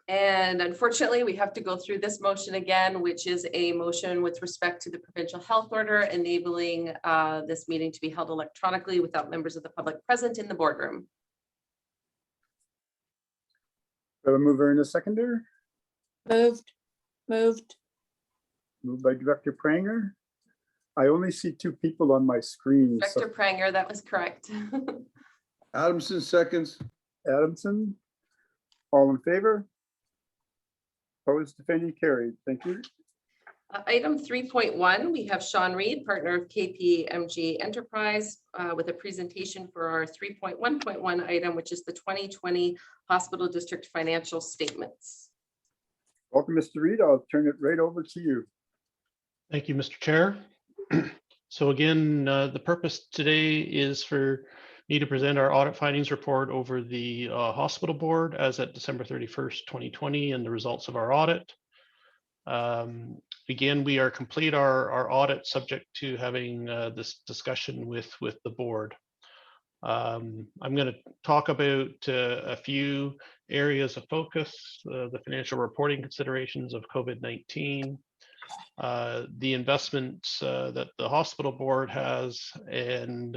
And unfortunately, we have to go through this motion again, which is a motion with respect to the provincial health order enabling this meeting to be held electronically without members of the public present in the boardroom. A mover and a seconder. Moved. Moved by Director Pranger. I only see two people on my screen. Director Pranger, that was correct. Adamson seconds. Adamson. All in favor? Opposed, if any, carried. Thank you. Item 3.1, we have Sean Reed, partner of KPMG Enterprise, with a presentation for our 3.1.1 item, which is the 2020 Hospital District Financial Statements. Welcome, Mr. Reed. I'll turn it right over to you. Thank you, Mr. Chair. So again, the purpose today is for me to present our audit findings report over the hospital board as at December 31st, 2020, and the results of our audit. Again, we are complete our audit subject to having this discussion with the board. I'm going to talk about a few areas of focus, the financial reporting considerations of COVID-19, the investments that the hospital board has, and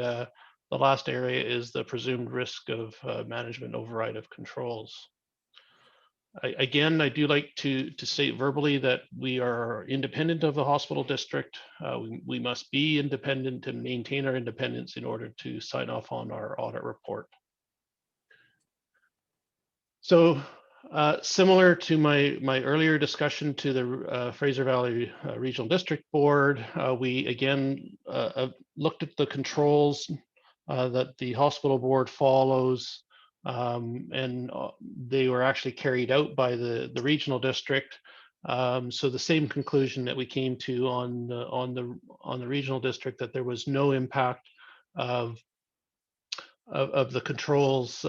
the last area is the presumed risk of management override of controls. Again, I do like to state verbally that we are independent of the hospital district. We must be independent and maintain our independence in order to sign off on our audit report. So similar to my earlier discussion to the Fraser Valley Regional District Board, we again looked at the controls that the hospital board follows, and they were actually carried out by the regional district. So the same conclusion that we came to on the regional district, that there was no impact of the controls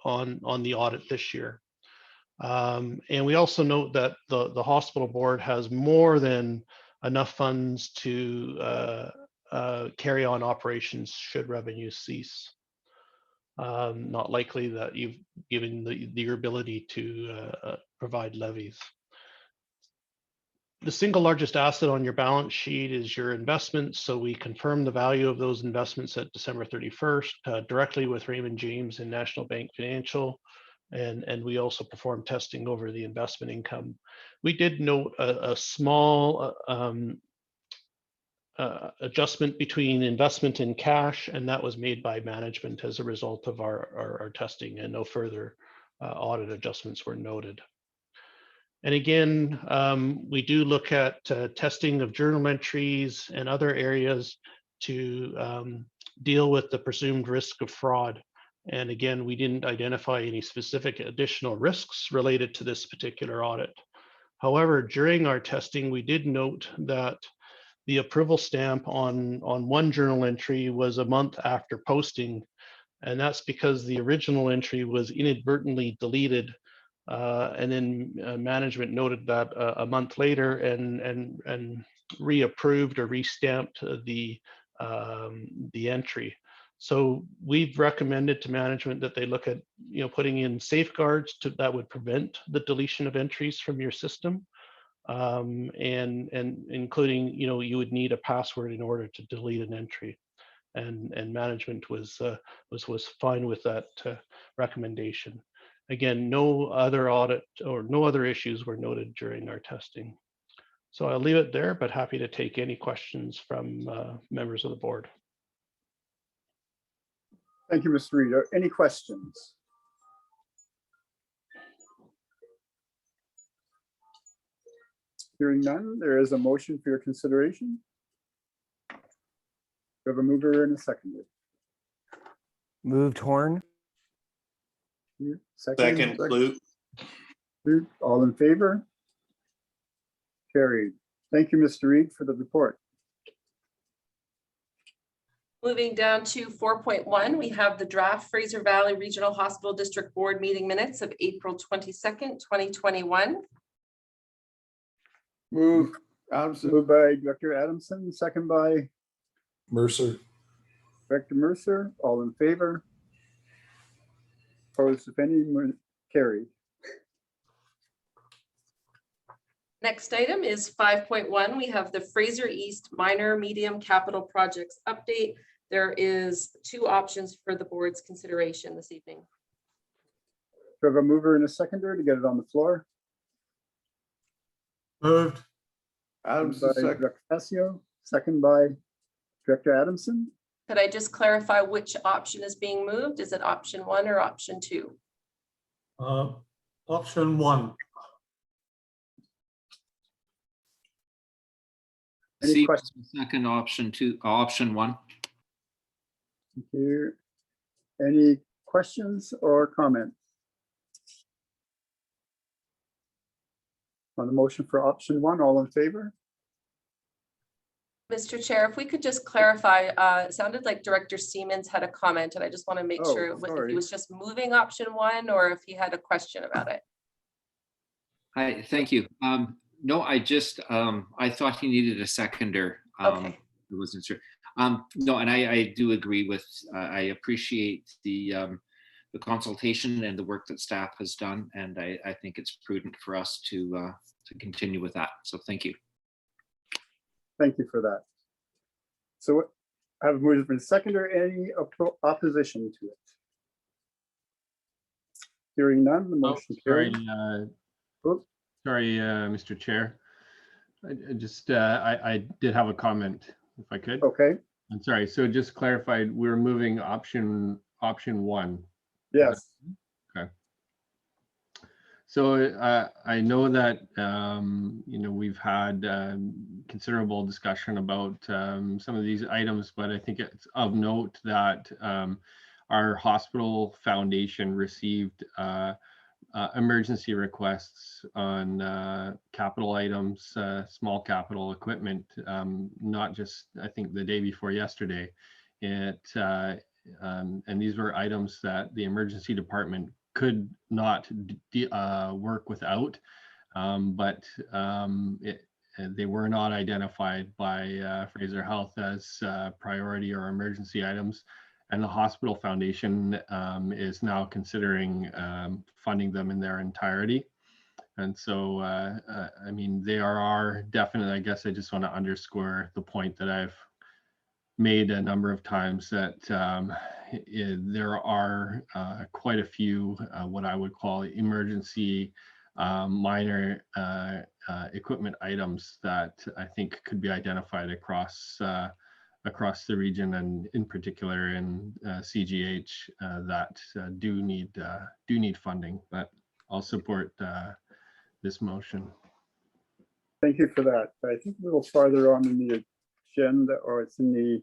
on the audit this year. And we also note that the hospital board has more than enough funds to carry on operations should revenues cease. Not likely that you've given your ability to provide levies. The single largest asset on your balance sheet is your investments. So we confirm the value of those investments at December 31st directly with Raymond James and National Bank Financial. And we also performed testing over the investment income. We did note a small adjustment between investment and cash, and that was made by management as a result of our testing, and no further audit adjustments were noted. And again, we do look at testing of journal entries and other areas to deal with the presumed risk of fraud. And again, we didn't identify any specific additional risks related to this particular audit. However, during our testing, we did note that the approval stamp on one journal entry was a month after posting, and that's because the original entry was inadvertently deleted, and then management noted that a month later and reapproved or restamped the entry. So we've recommended to management that they look at putting in safeguards that would prevent the deletion of entries from your system. And including, you would need a password in order to delete an entry, and management was fine with that recommendation. Again, no other audit or no other issues were noted during our testing. So I'll leave it there, but happy to take any questions from members of the board. Thank you, Mr. Reed. Any questions? Hearing none, there is a motion for your consideration. We have a mover and a seconder. Moved Horn. Second, Clute. All in favor? Carried. Thank you, Mr. Reid, for the report. Moving down to 4.1, we have the draft Fraser Valley Regional Hospital District Board meeting minutes of April 22nd, 2021. Move. Adamson. Moved by Director Adamson, second by Mercer. Director Mercer. All in favor? Opposed, if any? Carried. Next item is 5.1. We have the Fraser East Minor Medium Capital Projects update. There is 2 options for the board's consideration this evening. Do I have a mover and a seconder to get it on the floor? Moved. Adamson, By second. Director Passio, second by Director Adamson. Could I just clarify which option is being moved? Is it option 1 or option 2? Option 1. Any questions? Second option 2, option 1. Thank you. Any questions or comments on the motion for option 1? All in favor? Mr. Chair, if we could just clarify, it sounded like Director Siemens had a comment, and I just want to make sure if sorry. he was just moving option 1 or if he had a question about it. Hi, thank you. No, I just, I thought he needed a seconder. Okay. I wasn't sure. No, and I do agree with, I appreciate the consultation and the work that staff has done, and I think it's prudent for us to continue with that. So thank you. Thank you for that. So I have a motion for the seconder. Any opposition to it? Hearing none, the motion Sorry, carried. sorry, Mr. Chair. I did have a comment, if I could. Okay. I'm sorry. So just clarified, we're moving option 1. Yes. Okay. So I know that we've had considerable discussion about some of these items, but I think it's of note that our hospital foundation received emergency requests on capital items, small capital equipment, not just, I think, the day before yesterday. And these were items that the emergency department could not work without, but they were not identified by Fraser Health as priority or emergency items. And the hospital foundation is now considering funding them in their entirety. And so, I mean, they are definitely, I guess I just want to underscore the point that I've made a number of times, that there are quite a few what I would call emergency minor equipment items that I think could be identified across the region, and in particular in CGH, that do need funding. But I'll support this motion. Thank you for that. I think a little farther on in the agenda, or it's in the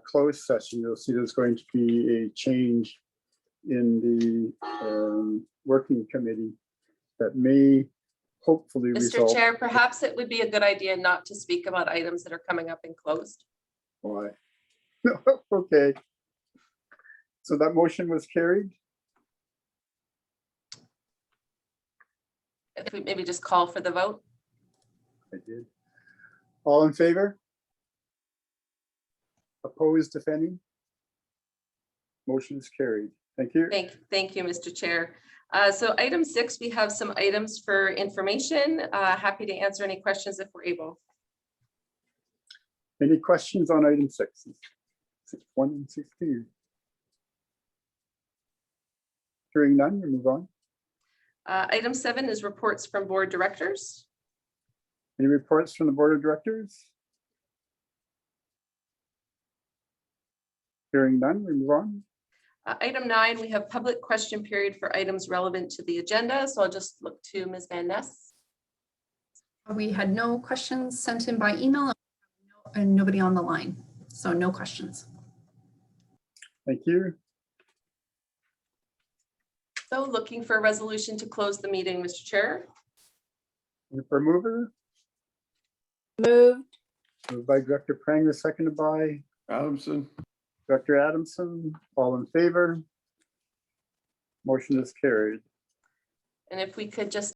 closed session, you'll see there's going to be a change in the working committee that may hopefully Mr. Chair, perhaps it would be a good idea not to speak about items that are coming up in closed. Why? Okay. So that motion was carried. If we maybe just call for the vote. I did. All in favor? Opposed, if any? Motion is carried. Thank you. Thank you, Mr. Chair. So item 6, we have some items for information. Happy to answer any questions if we're able. Any questions on item 6? 6.1 and 6.2. Hearing none, we move on. Item 7 is reports from board directors. Any reports from the board of directors? Hearing none, we move on. Item 9, we have public question period for items relevant to the agenda. So I'll just look to Ms. Van Ness. We had no questions sent in by email and nobody on the line. So no questions. Thank you. So looking for a resolution to close the meeting, Mr. Chair. For mover, Moved. moved by Director Pranger, seconded by Adamson. Director Adamson. All in favor? Motion is carried. And if we could just